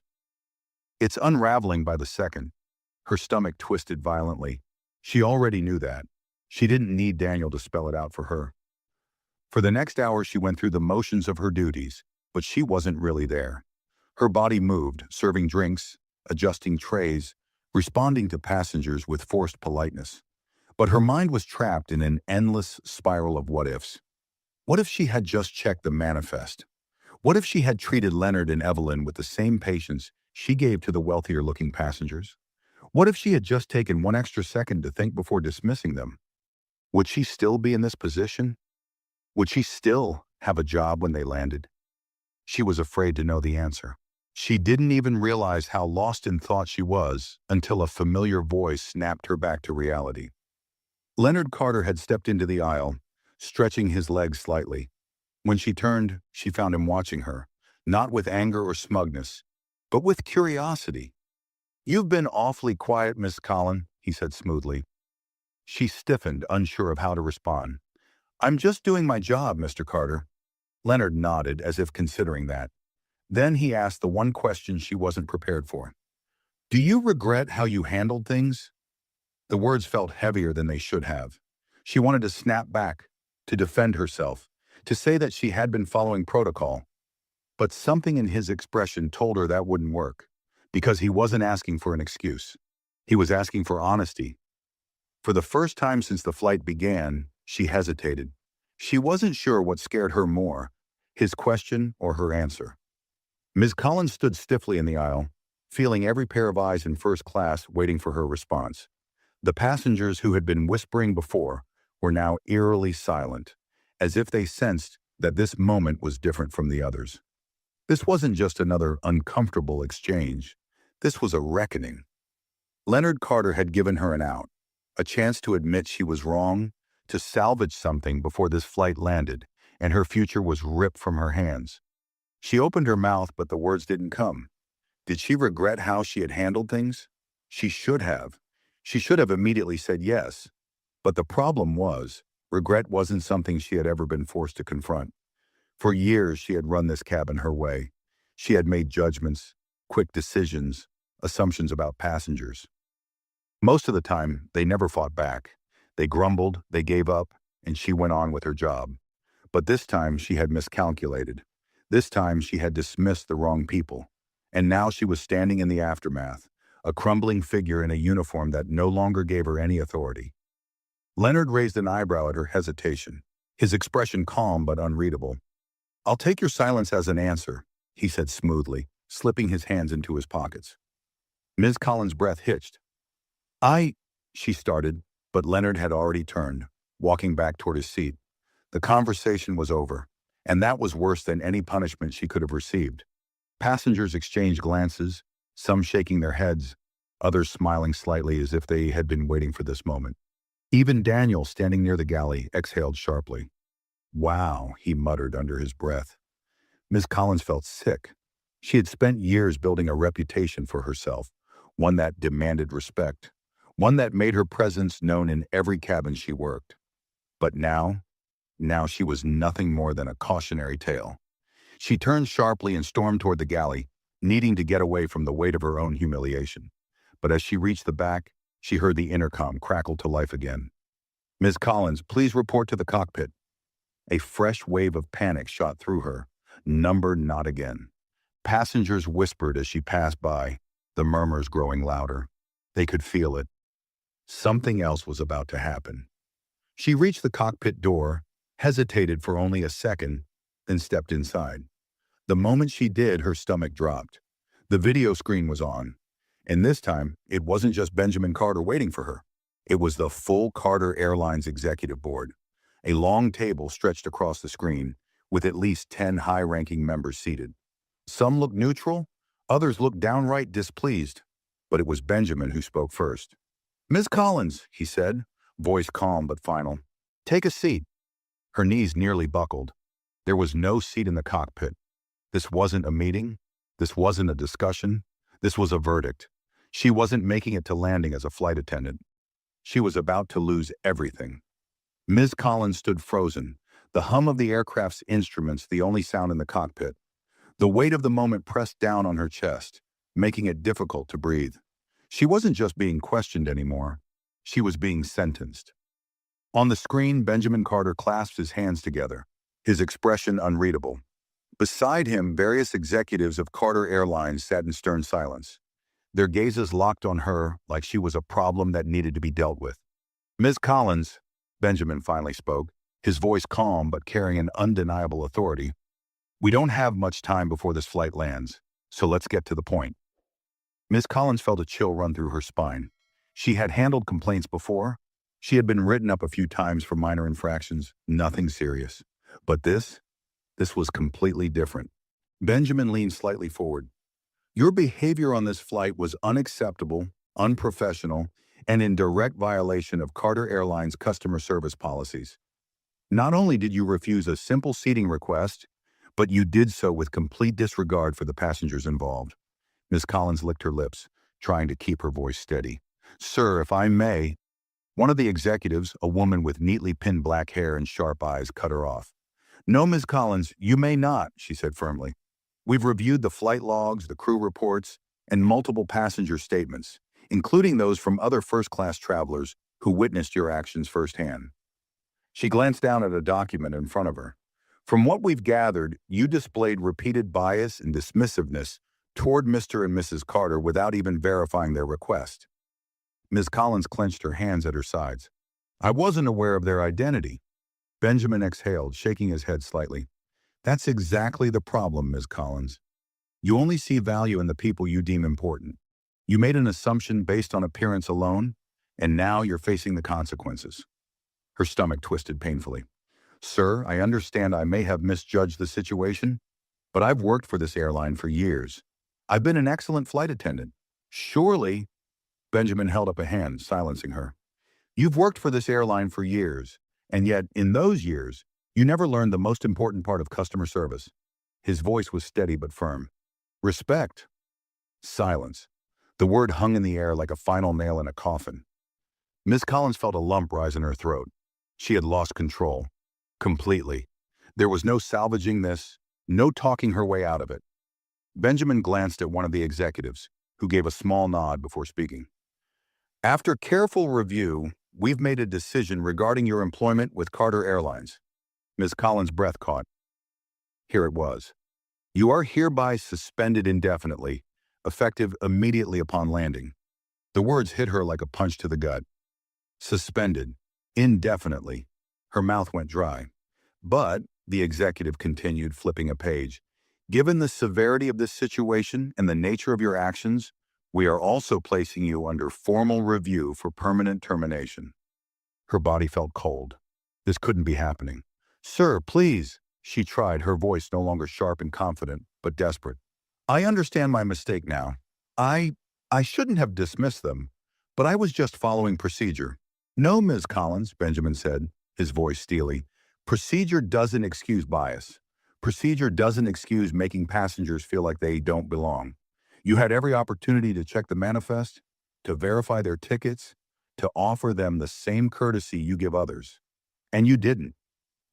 "It's unraveling by the second." Her stomach twisted violently. She already knew that. She didn't need Daniel to spell it out for her. For the next hour, she went through the motions of her duties, but she wasn't really there. Her body moved, serving drinks, adjusting trays, responding to passengers with forced politeness. But her mind was trapped in an endless spiral of what-ifs. What if she had just checked the manifest? What if she had treated Leonard and Evelyn with the same patience she gave to the wealthier-looking passengers? What if she had just taken one extra second to think before dismissing them? Would she still be in this position? Would she still have a job when they landed? She was afraid to know the answer. She didn't even realize how lost in thought she was until a familiar voice snapped her back to reality. Leonard Carter had stepped into the aisle, stretching his legs slightly. When she turned, she found him watching her, not with anger or smugness, but with curiosity. "You've been awfully quiet, Miss Collin," he said smoothly. She stiffened, unsure of how to respond. "I'm just doing my job, Mr. Carter." Leonard nodded, as if considering that. Then he asked the one question she wasn't prepared for. "Do you regret how you handled things?" The words felt heavier than they should have. She wanted to snap back, to defend herself, to say that she had been following protocol. But something in his expression told her that wouldn't work, because he wasn't asking for an excuse. He was asking for honesty. For the first time since the flight began, she hesitated. She wasn't sure what scared her more, his question or her answer. Ms. Collins stood stiffly in the aisle, feeling every pair of eyes in first class waiting for her response. The passengers who had been whispering before were now eerily silent, as if they sensed that this moment was different from the others. This wasn't just another uncomfortable exchange. This was a reckoning. Leonard Carter had given her an out, a chance to admit she was wrong, to salvage something before this flight landed, and her future was ripped from her hands. She opened her mouth, but the words didn't come. Did she regret how she had handled things? She should have. She should have immediately said yes. But the problem was, regret wasn't something she had ever been forced to confront. For years, she had run this cabin her way. She had made judgments, quick decisions, assumptions about passengers. Most of the time, they never fought back. They grumbled, they gave up, and she went on with her job. But this time, she had miscalculated. This time, she had dismissed the wrong people. And now she was standing in the aftermath, a crumbling figure in a uniform that no longer gave her any authority. Leonard raised an eyebrow at her hesitation, his expression calm but unreadable. "I'll take your silence as an answer," he said smoothly, slipping his hands into his pockets. Ms. Collins' breath hitched. She started, but Leonard had already turned, walking back toward his seat. The conversation was over, and that was worse than any punishment she could have received. Passengers exchanged glances, some shaking their heads, others smiling slightly as if they had been waiting for this moment. Even Daniel, standing near the galley, exhaled sharply. "Wow," he muttered under his breath. Miss Collins felt sick. She had spent years building a reputation for herself, one that demanded respect, one that made her presence known in every cabin she worked. But now she was nothing more than a cautionary tale. She turned sharply and stormed toward the galley, needing to get away from the weight of her own humiliation. But as she reached the back, she heard the intercom crackle to life again. "Ms. Collins, please report to the cockpit." A fresh wave of panic shot through her. Number not again. Passengers whispered as she passed by, the murmurs growing louder. They could feel it. Something else was about to happen. She reached the cockpit door, hesitated for only a second, then stepped inside. The moment she did, her stomach dropped. The video screen was on. And this time, it wasn't just Benjamin Carter waiting for her. It was the full Carter Airlines executive board. A long table stretched across the screen, with at least 10 high-ranking members seated. Some looked neutral, others looked downright displeased. But it was Benjamin who spoke first. "Ms. Collins," he said, voice calm but final, "take a seat." Her knees nearly buckled. There was no seat in the cockpit. This wasn't a meeting. This wasn't a discussion. This was a verdict. She wasn't making it to landing as a flight attendant. She was about to lose everything. Ms. Collins stood frozen, the hum of the aircraft's instruments the only sound in the cockpit. The weight of the moment pressed down on her chest, making it difficult to breathe. She wasn't just being questioned anymore. She was being sentenced. On the screen, Benjamin Carter clasped his hands together, his expression unreadable. Beside him, various executives of Carter Airlines sat in stern silence. their gazes locked on her like she was a problem that needed to be dealt with. "Ms. Collins," Benjamin finally spoke, his voice calm but carrying an undeniable authority. "We don't have much time before this flight lands, so let's get to the point." Miss Collins felt a chill run through her spine. She had handled complaints before. She had been written up a few times for minor infractions, nothing serious. But this was completely different. Benjamin leaned slightly forward. "Your behavior on this flight was unacceptable, unprofessional, and in direct violation of Carter Airlines' customer service policies. Not only did you refuse a simple seating request, but you did so with complete disregard for the passengers involved." Miss Collins licked her lips, trying to keep her voice steady. "Sir, if I may—" One of the executives, a woman with neatly pinned black hair and sharp eyes, cut her off. "No, Ms. Collins, you may not," she said firmly. "We've reviewed the flight logs, the crew reports, and multiple passenger statements, including those from other first-class travelers who witnessed your actions firsthand." She glanced down at a document in front of her. "From what we've gathered, you displayed repeated bias and dismissiveness toward Mr. and Mrs. Carter without even verifying their request." Ms. Collins clenched her hands at her sides. "I wasn't aware of their identity." Benjamin exhaled, shaking his head slightly. "That's exactly the problem, Ms. Collins. You only see value in the people you deem important. You made an assumption based on appearance alone, and now you're facing the consequences." Her stomach twisted painfully. "Sir, I understand I may have misjudged the situation, but I've worked for this airline for years. I've been an excellent flight attendant. Surely—" Benjamin held up a hand, silencing her. "You've worked for this airline for years, and yet, in those years, you never learned the most important part of customer service." His voice was steady but firm. "Respect." Silence. The word hung in the air like a final nail in a coffin. Miss Collins felt a lump rise in her throat. She had lost control. Completely. There was no salvaging this, no talking her way out of it. Benjamin glanced at one of the executives, who gave a small nod before speaking. "After careful review, we've made a decision regarding your employment with Carter Airlines." Ms. Collins' breath caught. Here it was. "You are hereby suspended indefinitely, effective immediately upon landing." The words hit her like a punch to the gut. Suspended. Indefinitely. Her mouth went dry. "But," the executive continued, flipping a page, "given the severity of this situation and the nature of your actions, we are also placing you under formal review for permanent termination." Her body felt cold. This couldn't be happening. "Sir, please," she tried, her voice no longer sharp and confident, but desperate. "I understand my mistake now. I shouldn't have dismissed them, but I was just following procedure." "No, Ms. Collins," Benjamin said, his voice steely. "Procedure doesn't excuse bias. Procedure doesn't excuse making passengers feel like they don't belong. You had every opportunity to check the manifest, to verify their tickets, to offer them the same courtesy you give others. And you didn't."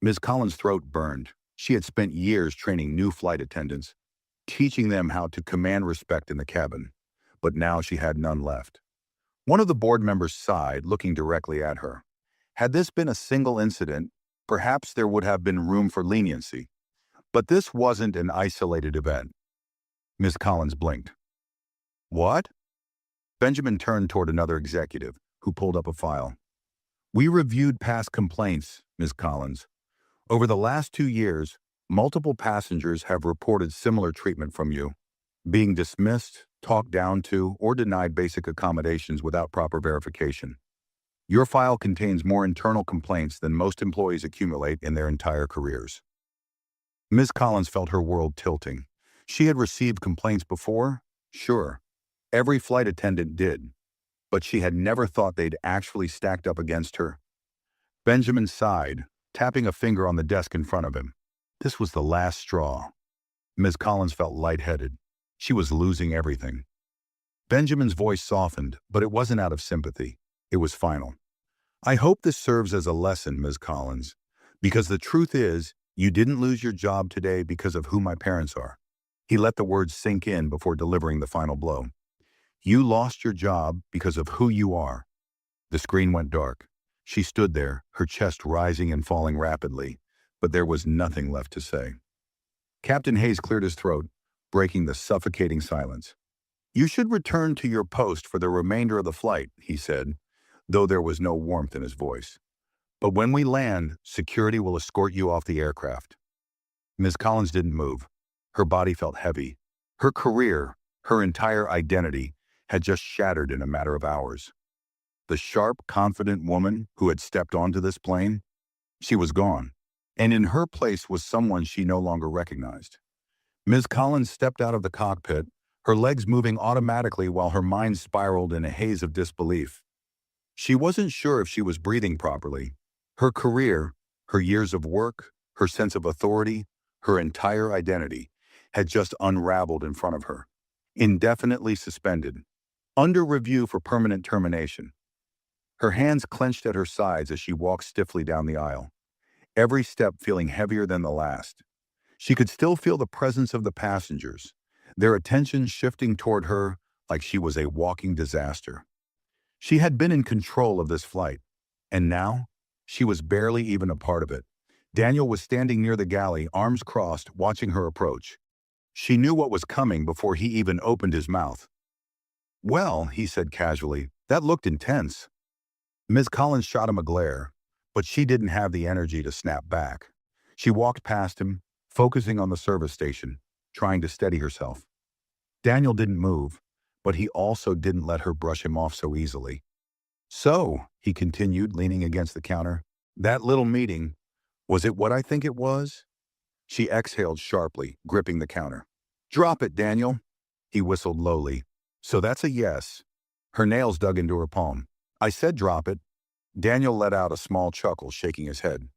Ms. Collins' throat burned. She had spent years training new flight attendants, teaching them how to command respect in the cabin. But now she had none left. One of the board members sighed, looking directly at her. Had this been a single incident, perhaps there would have been room for leniency. But this wasn't an isolated event. Ms. Collins blinked. "What?" Benjamin turned toward another executive, who pulled up a file. "We reviewed past complaints, Ms. Collins. Over the last 2 years, multiple passengers have reported similar treatment from you, being dismissed, talked down to, or denied basic accommodations without proper verification. Your file contains more internal complaints than most employees accumulate in their entire careers." Ms. Collins felt her world tilting. She had received complaints before, sure. Every flight attendant did. But she had never thought they'd actually stacked up against her. Benjamin sighed, tapping a finger on the desk in front of him. This was the last straw. Ms. Collins felt lightheaded. She was losing everything. Benjamin's voice softened, but it wasn't out of sympathy. It was final. "I hope this serves as a lesson, Ms. Collins, because the truth is, you didn't lose your job today because of who my parents are." He let the words sink in before delivering the final blow. "You lost your job because of who you are." The screen went dark. She stood there, her chest rising and falling rapidly, but there was nothing left to say. Captain Hayes cleared his throat, breaking the suffocating silence. "You should return to your post for the remainder of the flight," he said, though there was no warmth in his voice. "But when we land, security will escort you off the aircraft." Ms. Collins didn't move. Her body felt heavy. Her career, her entire identity, had just shattered in a matter of hours. The sharp, confident woman who had stepped onto this plane, she was gone. And in her place was someone she no longer recognized. Ms. Collins stepped out of the cockpit, her legs moving automatically while her mind spiraled in a haze of disbelief. She wasn't sure if she was breathing properly. Her career, her years of work, her sense of authority, her entire identity had just unraveled in front of her. Indefinitely suspended. Under review for permanent termination. Her hands clenched at her sides as she walked stiffly down the aisle, every step feeling heavier than the last. She could still feel the presence of the passengers, their attention shifting toward her like she was a walking disaster. She had been in control of this flight, and now she was barely even a part of it. Daniel was standing near the galley, arms crossed, watching her approach. She knew what was coming before he even opened his mouth. "Well," he said casually, "that looked intense." Ms. Collins shot him a glare, but she didn't have the energy to snap back. She walked past him, focusing on the service station, trying to steady herself. Daniel didn't move, but he also didn't let her brush him off so easily. "So," he continued, leaning against the counter, "that little meeting, was it what I think it was?" She exhaled sharply, gripping the counter. "Drop it, Daniel," he whistled lowly. "So that's a yes." Her nails dug into her palm. "I said drop it." Daniel let out a small chuckle, shaking his head.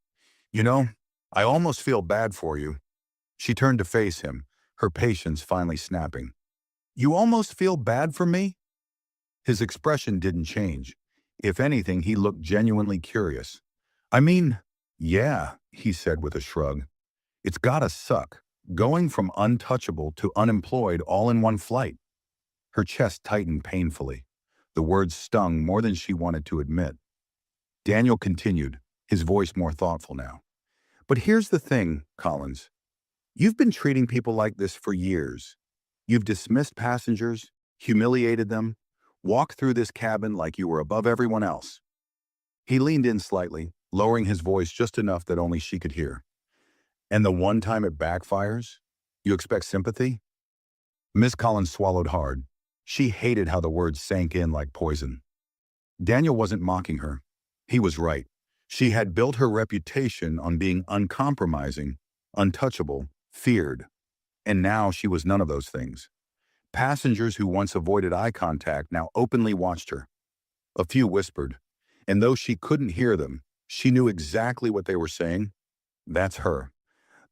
"You know, I almost feel bad for you." She turned to face him, her patience finally snapping. "You almost feel bad for me?" His expression didn't change. If anything, he looked genuinely curious. "I mean, yeah," he said with a shrug. "It's gotta suck, going from untouchable to unemployed all in one flight." Her chest tightened painfully. The words stung more than she wanted to admit. Daniel continued, his voice more thoughtful now. "But here's the thing, Collins. You've been treating people like this for years. You've dismissed passengers, humiliated them, walked through this cabin like you were above everyone else." He leaned in slightly, lowering his voice just enough that only she could hear. "And the one time it backfires, you expect sympathy?" Miss Collins swallowed hard. She hated how the words sank in like poison. Daniel wasn't mocking her. He was right. She had built her reputation on being uncompromising, untouchable, feared. And now she was none of those things. Passengers who once avoided eye contact now openly watched her. A few whispered, and though she couldn't hear them, she knew exactly what they were saying. That's her.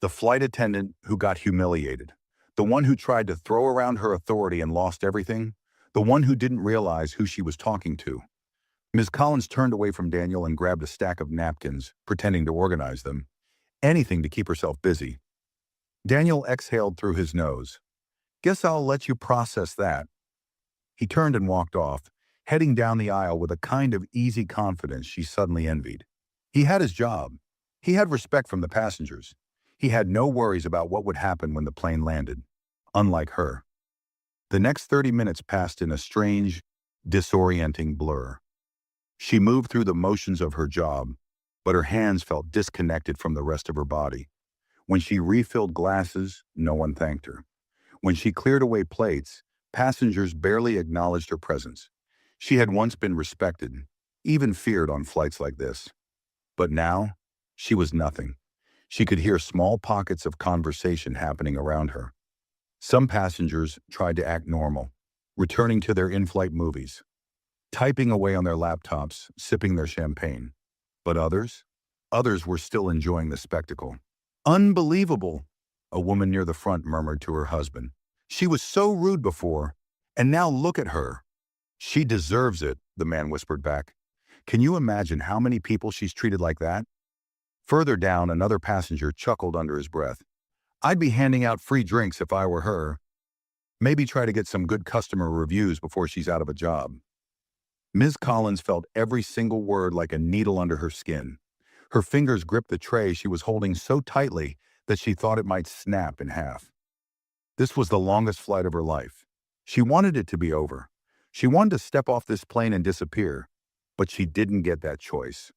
The flight attendant who got humiliated. The one who tried to throw around her authority and lost everything. The one who didn't realize who she was talking to. Ms. Collins turned away from Daniel and grabbed a stack of napkins, pretending to organize them. Anything to keep herself busy. Daniel exhaled through his nose. "Guess I'll let you process that." He turned and walked off, heading down the aisle with a kind of easy confidence she suddenly envied. He had his job. He had respect from the passengers. He had no worries about what would happen when the plane landed. Unlike her. The next 30 minutes passed in a strange, disorienting blur. She moved through the motions of her job, but her hands felt disconnected from the rest of her body. When she refilled glasses, no one thanked her. When she cleared away plates, passengers barely acknowledged her presence. She had once been respected, even feared on flights like this. But now, she was nothing. She could hear small pockets of conversation happening around her. Some passengers tried to act normal, returning to their in-flight movies, typing away on their laptops, sipping their champagne. But others were still enjoying the spectacle. "Unbelievable," a woman near the front murmured to her husband. "She was so rude before, and now look at her." "She deserves it," the man whispered back. "Can you imagine how many people she's treated like that?" Further down, another passenger chuckled under his breath. "I'd be handing out free drinks if I were her. Maybe try to get some good customer reviews before she's out of a job." Ms. Collins felt every single word like a needle under her skin. Her fingers gripped the tray she was holding so tightly that she thought it might snap in half. This was the longest flight of her life. She wanted it to be over. She wanted to step off this plane and disappear, but she didn't get that choice.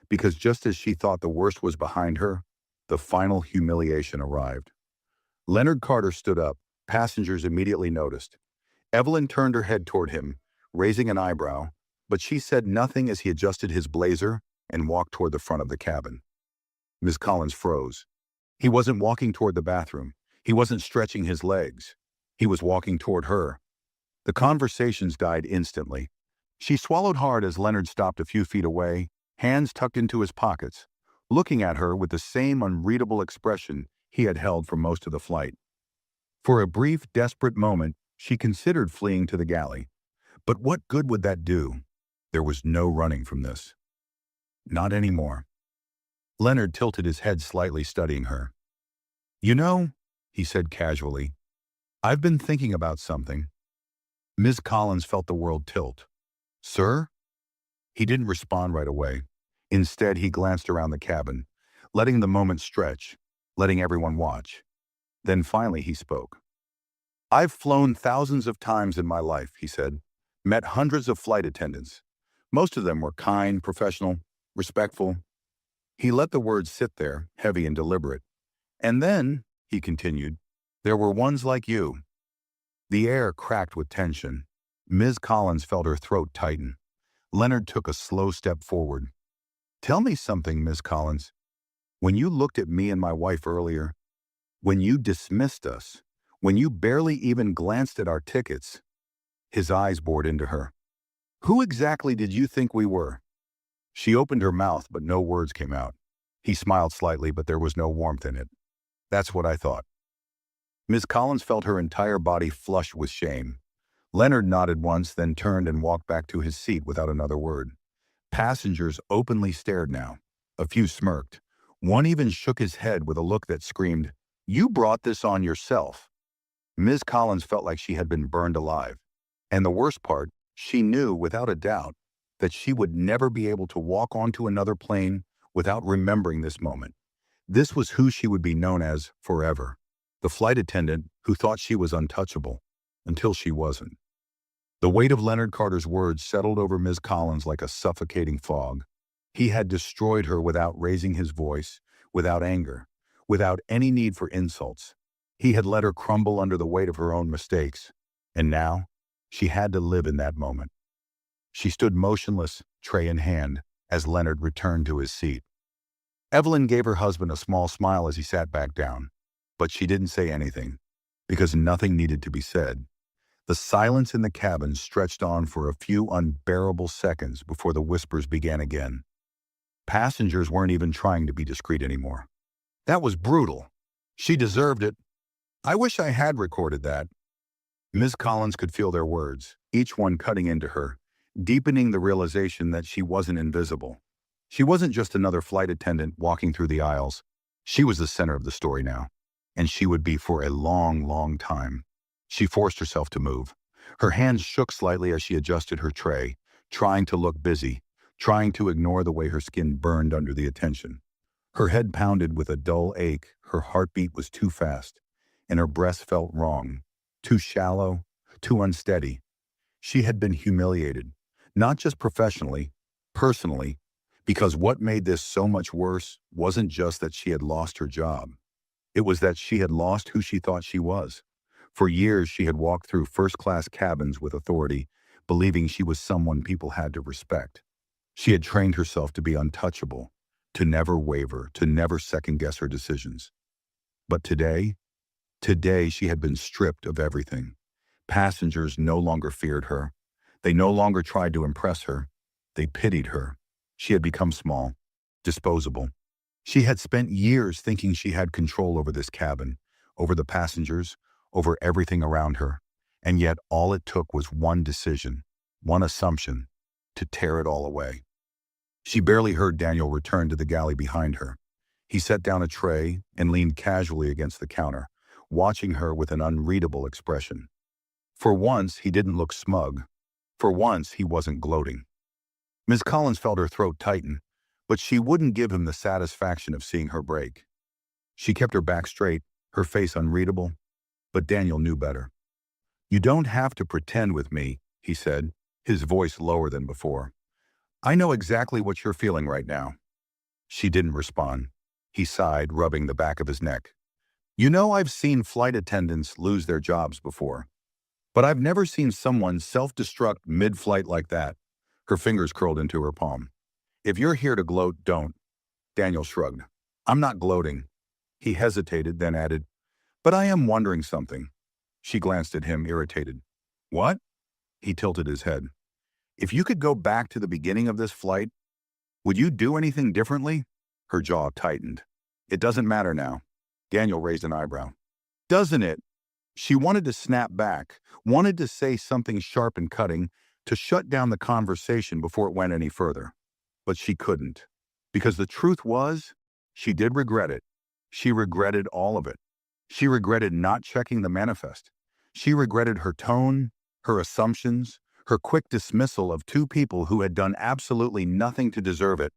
Because just as she thought the worst was behind her, the final humiliation arrived. Leonard Carter stood up. Passengers immediately noticed. Evelyn turned her head toward him, raising an eyebrow, but she said nothing as he adjusted his blazer and walked toward the front of the cabin. Miss Collins froze. He wasn't walking toward the bathroom. He wasn't stretching his legs. He was walking toward her. The conversations died instantly. She swallowed hard as Leonard stopped a few feet away, hands tucked into his pockets, looking at her with the same unreadable expression he had held for most of the flight. For a brief, desperate moment, she considered fleeing to the galley. But what good would that do? There was no running from this. Not anymore. Leonard tilted his head slightly, studying her. "You know," he said casually, "I've been thinking about something." Ms. Collins felt the world tilt. "Sir?" He didn't respond right away. Instead, he glanced around the cabin, letting the moment stretch, letting everyone watch. Then finally he spoke. "I've flown thousands of times in my life," he said, "met hundreds of flight attendants. Most of them were kind, professional, respectful." He let the words sit there, heavy and deliberate. "And then," he continued, "there were ones like you." The air cracked with tension. Ms. Collins felt her throat tighten. Leonard took a slow step forward. "Tell me something, Ms. Collins. When you looked at me and my wife earlier, when you dismissed us, when you barely even glanced at our tickets," his eyes bored into her, "who exactly did you think we were?" She opened her mouth, but no words came out. He smiled slightly, but there was no warmth in it. "That's what I thought." Miss Collins felt her entire body flush with shame. Leonard nodded once, then turned and walked back to his seat without another word. Passengers openly stared now. A few smirked. One even shook his head with a look that screamed, "You brought this on yourself." Ms. Collins felt like she had been burned alive. And the worst part, she knew without a doubt that she would never be able to walk onto another plane without remembering this moment. This was who she would be known as forever. The flight attendant who thought she was untouchable, until she wasn't. The weight of Leonard Carter's words settled over Ms. Collins like a suffocating fog. He had destroyed her without raising his voice, without anger, without any need for insults. He had let her crumble under the weight of her own mistakes. And now, she had to live in that moment. She stood motionless, tray in hand, as Leonard returned to his seat. Evelyn gave her husband a small smile as he sat back down. But she didn't say anything, because nothing needed to be said. The silence in the cabin stretched on for a few unbearable seconds before the whispers began again. Passengers weren't even trying to be discreet anymore. "That was brutal. She deserved it. I wish I had recorded that." Ms. Collins could feel their words, each one cutting into her, deepening the realization that she wasn't invisible. She wasn't just another flight attendant walking through the aisles. She was the center of the story now. And she would be for a long, long time. She forced herself to move. Her hands shook slightly as she adjusted her tray, trying to look busy, trying to ignore the way her skin burned under the attention. Her head pounded with a dull ache, her heartbeat was too fast, and her breath felt wrong, too shallow, too unsteady. She had been humiliated, not just professionally, personally, because what made this so much worse wasn't just that she had lost her job. It was that she had lost who she thought she was. For years, she had walked through first-class cabins with authority, believing she was someone people had to respect. She had trained herself to be untouchable, to never waver, to never second-guess her decisions. But today she had been stripped of everything. Passengers no longer feared her. They no longer tried to impress her. They pitied her. She had become small, disposable. She had spent years thinking she had control over this cabin, over the passengers, over everything around her. And yet all it took was one decision, one assumption, to tear it all away. She barely heard Daniel return to the galley behind her. He set down a tray and leaned casually against the counter, watching her with an unreadable expression. For once, he didn't look smug. For once, he wasn't gloating. Ms. Collins felt her throat tighten, but she wouldn't give him the satisfaction of seeing her break. She kept her back straight, her face unreadable, but Daniel knew better. "You don't have to pretend with me," he said, his voice lower than before. "I know exactly what you're feeling right now." She didn't respond. He sighed, rubbing the back of his neck. "You know, I've seen flight attendants lose their jobs before, but I've never seen someone self-destruct mid-flight like that." Her fingers curled into her palm. "If you're here to gloat, don't." Daniel shrugged. "I'm not gloating." He hesitated, then added, "But I am wondering something." She glanced at him, irritated. "What?" He tilted his head. "If you could go back to the beginning of this flight, would you do anything differently?" Her jaw tightened. "It doesn't matter now." Daniel raised an eyebrow. "Doesn't it?" She wanted to snap back, wanted to say something sharp and cutting, to shut down the conversation before it went any further. But she couldn't. Because the truth was, she did regret it. She regretted all of it. She regretted not checking the manifest. She regretted her tone, her assumptions, her quick dismissal of two people who had done absolutely nothing to deserve it.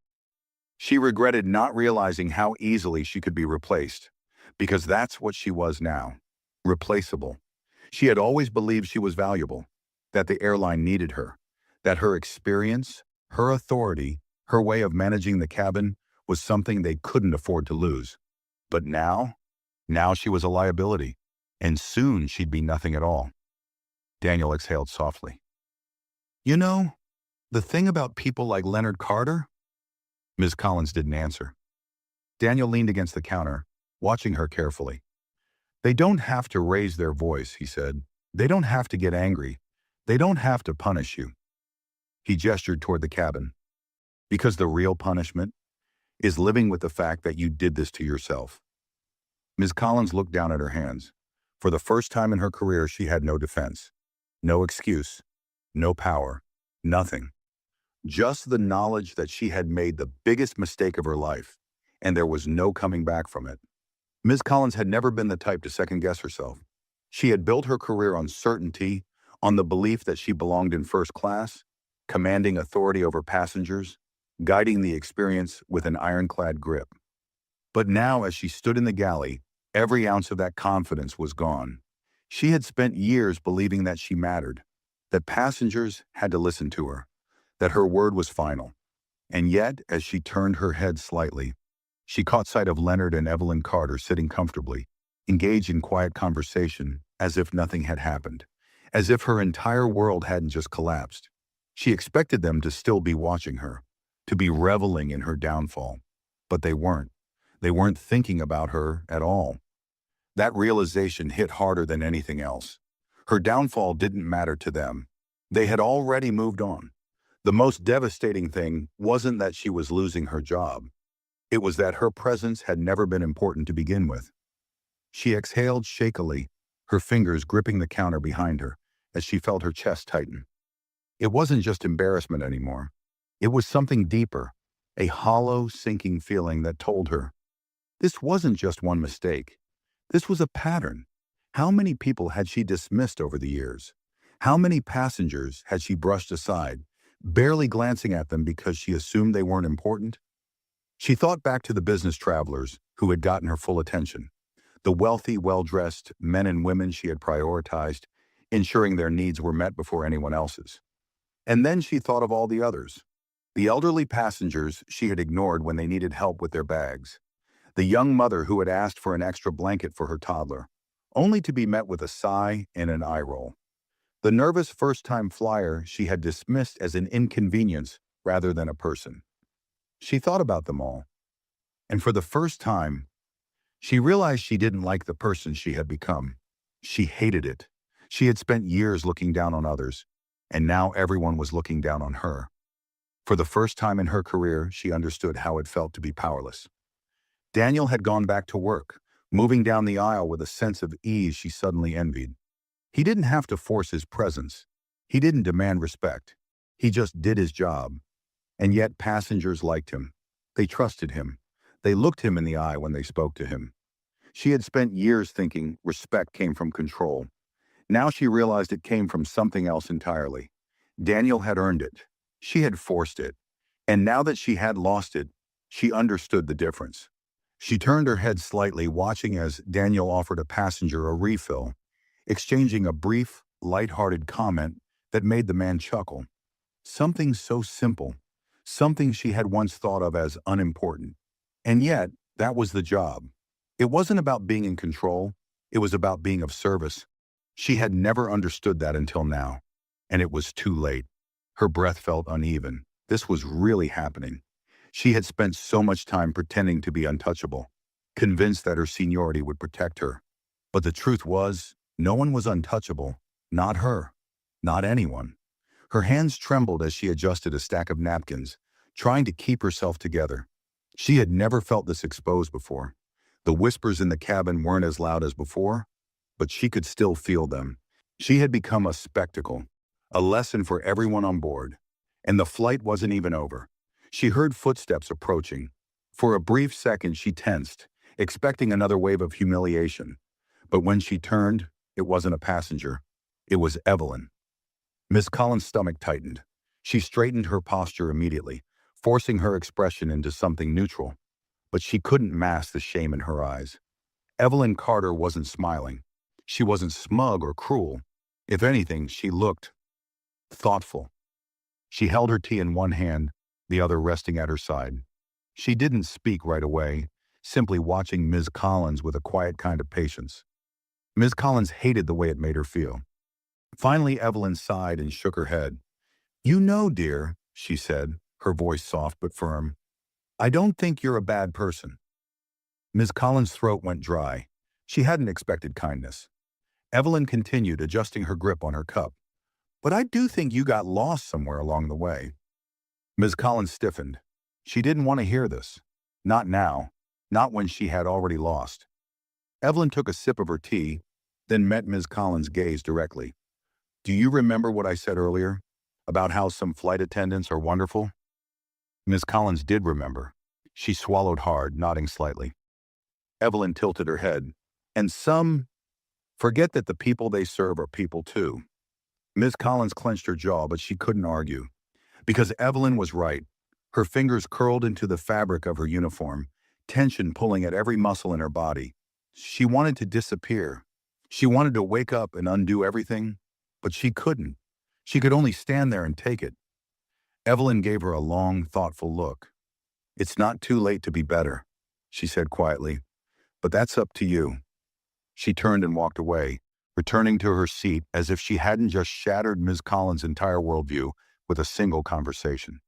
She regretted not realizing how easily she could be replaced, because that's what she was now. Replaceable. She had always believed she was valuable, that the airline needed her, that her experience, her authority, her way of managing the cabin was something they couldn't afford to lose. But now she was a liability, and soon she'd be nothing at all. Daniel exhaled softly. "You know, the thing about people like Leonard Carter?" Ms. Collins didn't answer. Daniel leaned against the counter, watching her carefully. "They don't have to raise their voice," he said. "They don't have to get angry. They don't have to punish you." He gestured toward the cabin. "Because the real punishment is living with the fact that you did this to yourself." Ms. Collins looked down at her hands. For the first time in her career, she had no defense, no excuse, no power, nothing. Just the knowledge that she had made the biggest mistake of her life, and there was no coming back from it. Ms. Collins had never been the type to second-guess herself. She had built her career on certainty, on the belief that she belonged in first class, commanding authority over passengers, guiding the experience with an ironclad grip. But now, as she stood in the galley, every ounce of that confidence was gone. She had spent years believing that she mattered, that passengers had to listen to her, that her word was final. And yet, as she turned her head slightly, she caught sight of Leonard and Evelyn Carter sitting comfortably, engaged in quiet conversation, as if nothing had happened, as if her entire world hadn't just collapsed. She expected them to still be watching her, to be reveling in her downfall. But they weren't. They weren't thinking about her at all. That realization hit harder than anything else. Her downfall didn't matter to them. They had already moved on. The most devastating thing wasn't that she was losing her job. It was that her presence had never been important to begin with. She exhaled shakily, her fingers gripping the counter behind her, as she felt her chest tighten. It wasn't just embarrassment anymore. It was something deeper, a hollow, sinking feeling that told her, this wasn't just one mistake. This was a pattern. How many people had she dismissed over the years? How many passengers had she brushed aside, barely glancing at them because she assumed they weren't important? She thought back to the business travelers who had gotten her full attention, the wealthy, well-dressed men and women she had prioritized, ensuring their needs were met before anyone else's. And then she thought of all the others, the elderly passengers she had ignored when they needed help with their bags, the young mother who had asked for an extra blanket for her toddler, only to be met with a sigh and an eye roll. The nervous first-time flyer she had dismissed as an inconvenience rather than a person. She thought about them all, and for the first time, she realized she didn't like the person she had become. She hated it. She had spent years looking down on others, and now everyone was looking down on her. For the first time in her career, she understood how it felt to be powerless. Daniel had gone back to work, moving down the aisle with a sense of ease she suddenly envied. He didn't have to force his presence. He didn't demand respect. He just did his job. And yet passengers liked him. They trusted him. They looked him in the eye when they spoke to him. She had spent years thinking respect came from control. Now she realized it came from something else entirely. Daniel had earned it. She had forced it. And now that she had lost it, she understood the difference. She turned her head slightly, watching as Daniel offered a passenger a refill, exchanging a brief, light-hearted comment that made the man chuckle. Something so simple, something she had once thought of as unimportant. And yet, that was the job. It wasn't about being in control, it was about being of service. She had never understood that until now, and it was too late. Her breath felt uneven. This was really happening. She had spent so much time pretending to be untouchable, convinced that her seniority would protect her. But the truth was, no one was untouchable. Not her. Not anyone. Her hands trembled as she adjusted a stack of napkins, trying to keep herself together. She had never felt this exposed before. The whispers in the cabin weren't as loud as before, but she could still feel them. She had become a spectacle, a lesson for everyone on board. And the flight wasn't even over. She heard footsteps approaching. For a brief second she tensed, expecting another wave of humiliation. But when she turned, it wasn't a passenger. It was Evelyn. Miss Collins' stomach tightened. She straightened her posture immediately, forcing her expression into something neutral. But she couldn't mask the shame in her eyes. Evelyn Carter wasn't smiling. She wasn't smug or cruel. If anything, she looked thoughtful. She held her tea in one hand, the other resting at her side. She didn't speak right away, simply watching Ms. Collins with a quiet kind of patience. Ms. Collins hated the way it made her feel. Finally, Evelyn sighed and shook her head. "You know, dear," she said, her voice soft but firm, "I don't think you're a bad person." Ms. Collins' throat went dry. She hadn't expected kindness. Evelyn continued, adjusting her grip on her cup. "But I do think you got lost somewhere along the way." Ms. Collins stiffened. She didn't want to hear this. Not now. Not when she had already lost. Evelyn took a sip of her tea, then met Ms. Collins' gaze directly. "Do you remember what I said earlier? About how some flight attendants are wonderful?" Ms. Collins did remember. She swallowed hard, nodding slightly. Evelyn tilted her head. "And some forget that the people they serve are people too." Ms. Collins clenched her jaw, but she couldn't argue. Because Evelyn was right. Her fingers curled into the fabric of her uniform, tension pulling at every muscle in her body. She wanted to disappear. She wanted to wake up and undo everything, but she couldn't. She could only stand there and take it. Evelyn gave her a long, thoughtful look. "It's not too late to be better," she said quietly, "but that's up to you." She turned and walked away, returning to her seat as if she hadn't just shattered Ms. Collins' entire worldview with a single conversation.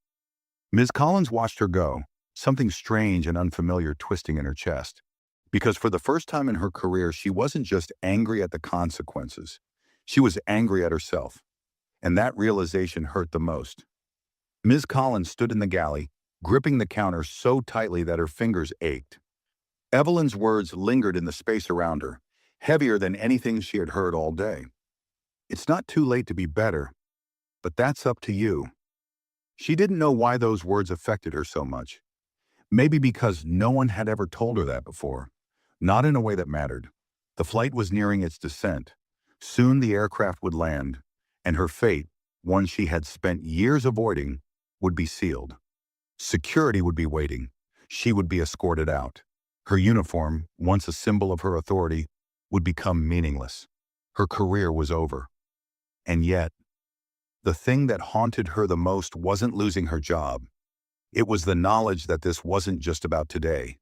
Ms. Collins watched her go, something strange and unfamiliar twisting in her chest. Because for the first time in her career, she wasn't just angry at the consequences. She was angry at herself. And that realization hurt the most. Ms. Collins stood in the galley, gripping the counter so tightly that her fingers ached. Evelyn's words lingered in the space around her, heavier than anything she had heard all day. "It's not too late to be better, but that's up to you." She didn't know why those words affected her so much. Maybe because no one had ever told her that before. Not in a way that mattered. The flight was nearing its descent. Soon the aircraft would land, and her fate, one she had spent years avoiding, would be sealed. Security would be waiting. She would be escorted out. Her uniform, once a symbol of her authority, would become meaningless. Her career was over. And yet, the thing that haunted her the most wasn't losing her job. It was the knowledge that this wasn't just about today.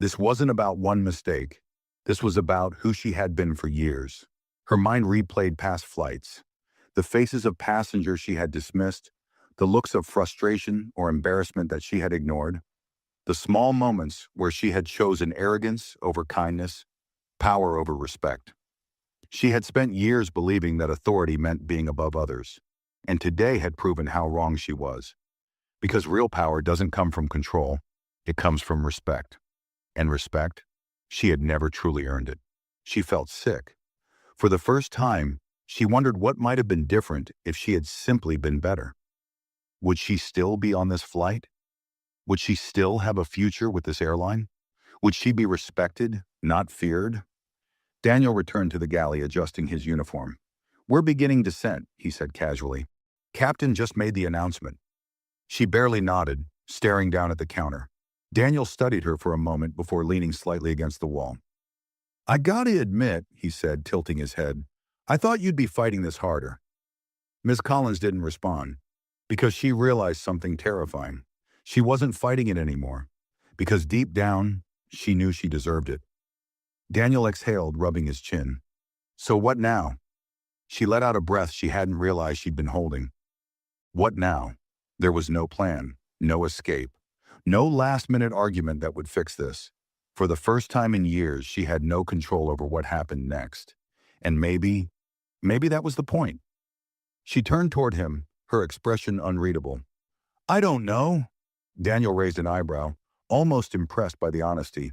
This wasn't about one mistake. This was about who she had been for years. Her mind replayed past flights, the faces of passengers she had dismissed, the looks of frustration or embarrassment that she had ignored, the small moments where she had chosen arrogance over kindness, power over respect. She had spent years believing that authority meant being above others, and today had proven how wrong she was. Because real power doesn't come from control, it comes from respect. And respect, she had never truly earned it. She felt sick. For the first time, she wondered what might have been different if she had simply been better. Would she still be on this flight? Would she still have a future with this airline? Would she be respected, not feared? Daniel returned to the galley, adjusting his uniform. "We're beginning descent," he said casually. "Captain just made the announcement." She barely nodded, staring down at the counter. Daniel studied her for a moment before leaning slightly against the wall. "I gotta admit," he said, tilting his head, I thought you'd be fighting this harder. Miss Collins didn't respond because she realized something terrifying. She wasn't fighting it anymore because deep down, she knew she deserved it. Daniel exhaled, rubbing his chin. So what now? She let out a breath she hadn't realized she'd been holding. What now? There was no plan, no escape, no last-minute argument that would fix this. For the first time in years, she had no control over what happened next. And maybe that was the point. She turned toward him, her expression unreadable. I don't know. Daniel raised an eyebrow, almost impressed by the honesty.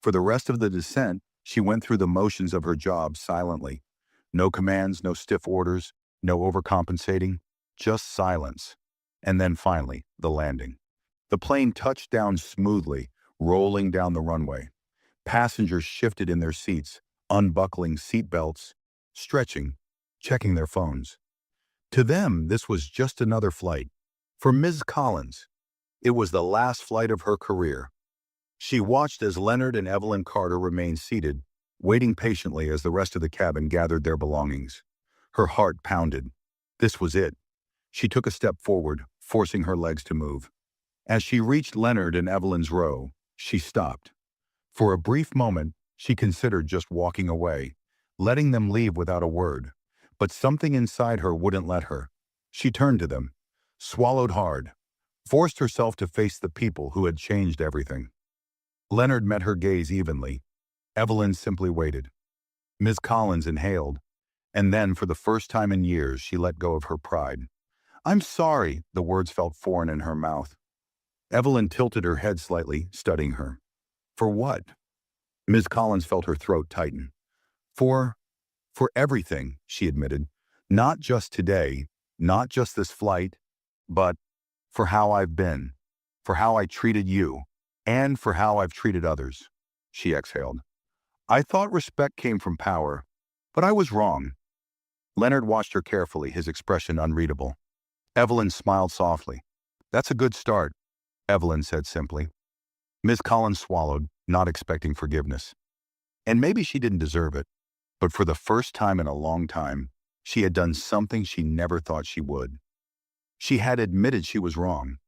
For the rest of the descent, she went through the motions of her job silently. No commands, no stiff orders, no overcompensating, just silence. And then finally, the landing. The plane touched down smoothly, rolling down the runway. Passengers shifted in their seats, unbuckling seatbelts, stretching, checking their phones. To them, this was just another flight. For Ms. Collins, it was the last flight of her career. She watched as Leonard and Evelyn Carter remained seated, waiting patiently as the rest of the cabin gathered their belongings. Her heart pounded. This was it. She took a step forward, forcing her legs to move. As she reached Leonard and Evelyn's row, she stopped. For a brief moment, she considered just walking away, letting them leave without a word. But something inside her wouldn't let her. She turned to them, swallowed hard, forced herself to face the people who had changed everything. Leonard met her gaze evenly. Evelyn simply waited. Ms. Collins inhaled, and then, for the first time in years, she let go of her pride. I'm sorry, the words felt foreign in her mouth. Evelyn tilted her head slightly, studying her. For what? Ms. Collins felt her throat tighten. For everything, she admitted. Not just today, not just this flight, but for how I've been, for how I treated you, and for how I've treated others. She exhaled. I thought respect came from power, but I was wrong. Leonard watched her carefully, his expression unreadable. Evelyn smiled softly. That's a good start, Evelyn said simply. Miss Collins swallowed, not expecting forgiveness. And maybe she didn't deserve it, but for the first time in a long time, she had done something she never thought she would. She had admitted she was wrong.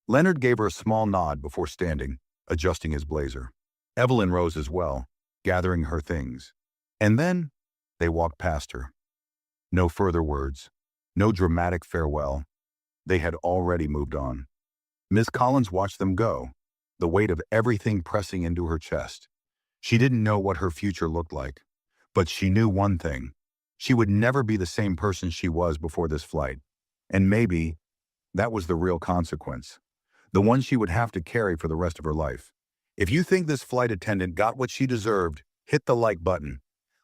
Leonard gave her a small nod before standing, adjusting his blazer. Evelyn rose as well, gathering her things. And then they walked past her. No further words, no dramatic farewell. They had already moved on. Miss Collins watched them go, the weight of everything pressing into her chest. She didn't know what her future looked like, but she knew one thing. She would never be the same person she was before this flight. And maybe that was the real consequence, the one she would have to carry for the rest of her life. If you think this flight attendant got what she deserved, hit the like button.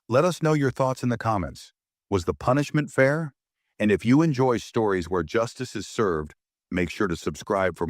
Let us know your thoughts in the comments. Was the punishment fair? And if you enjoy stories where justice is served, make sure to subscribe for more.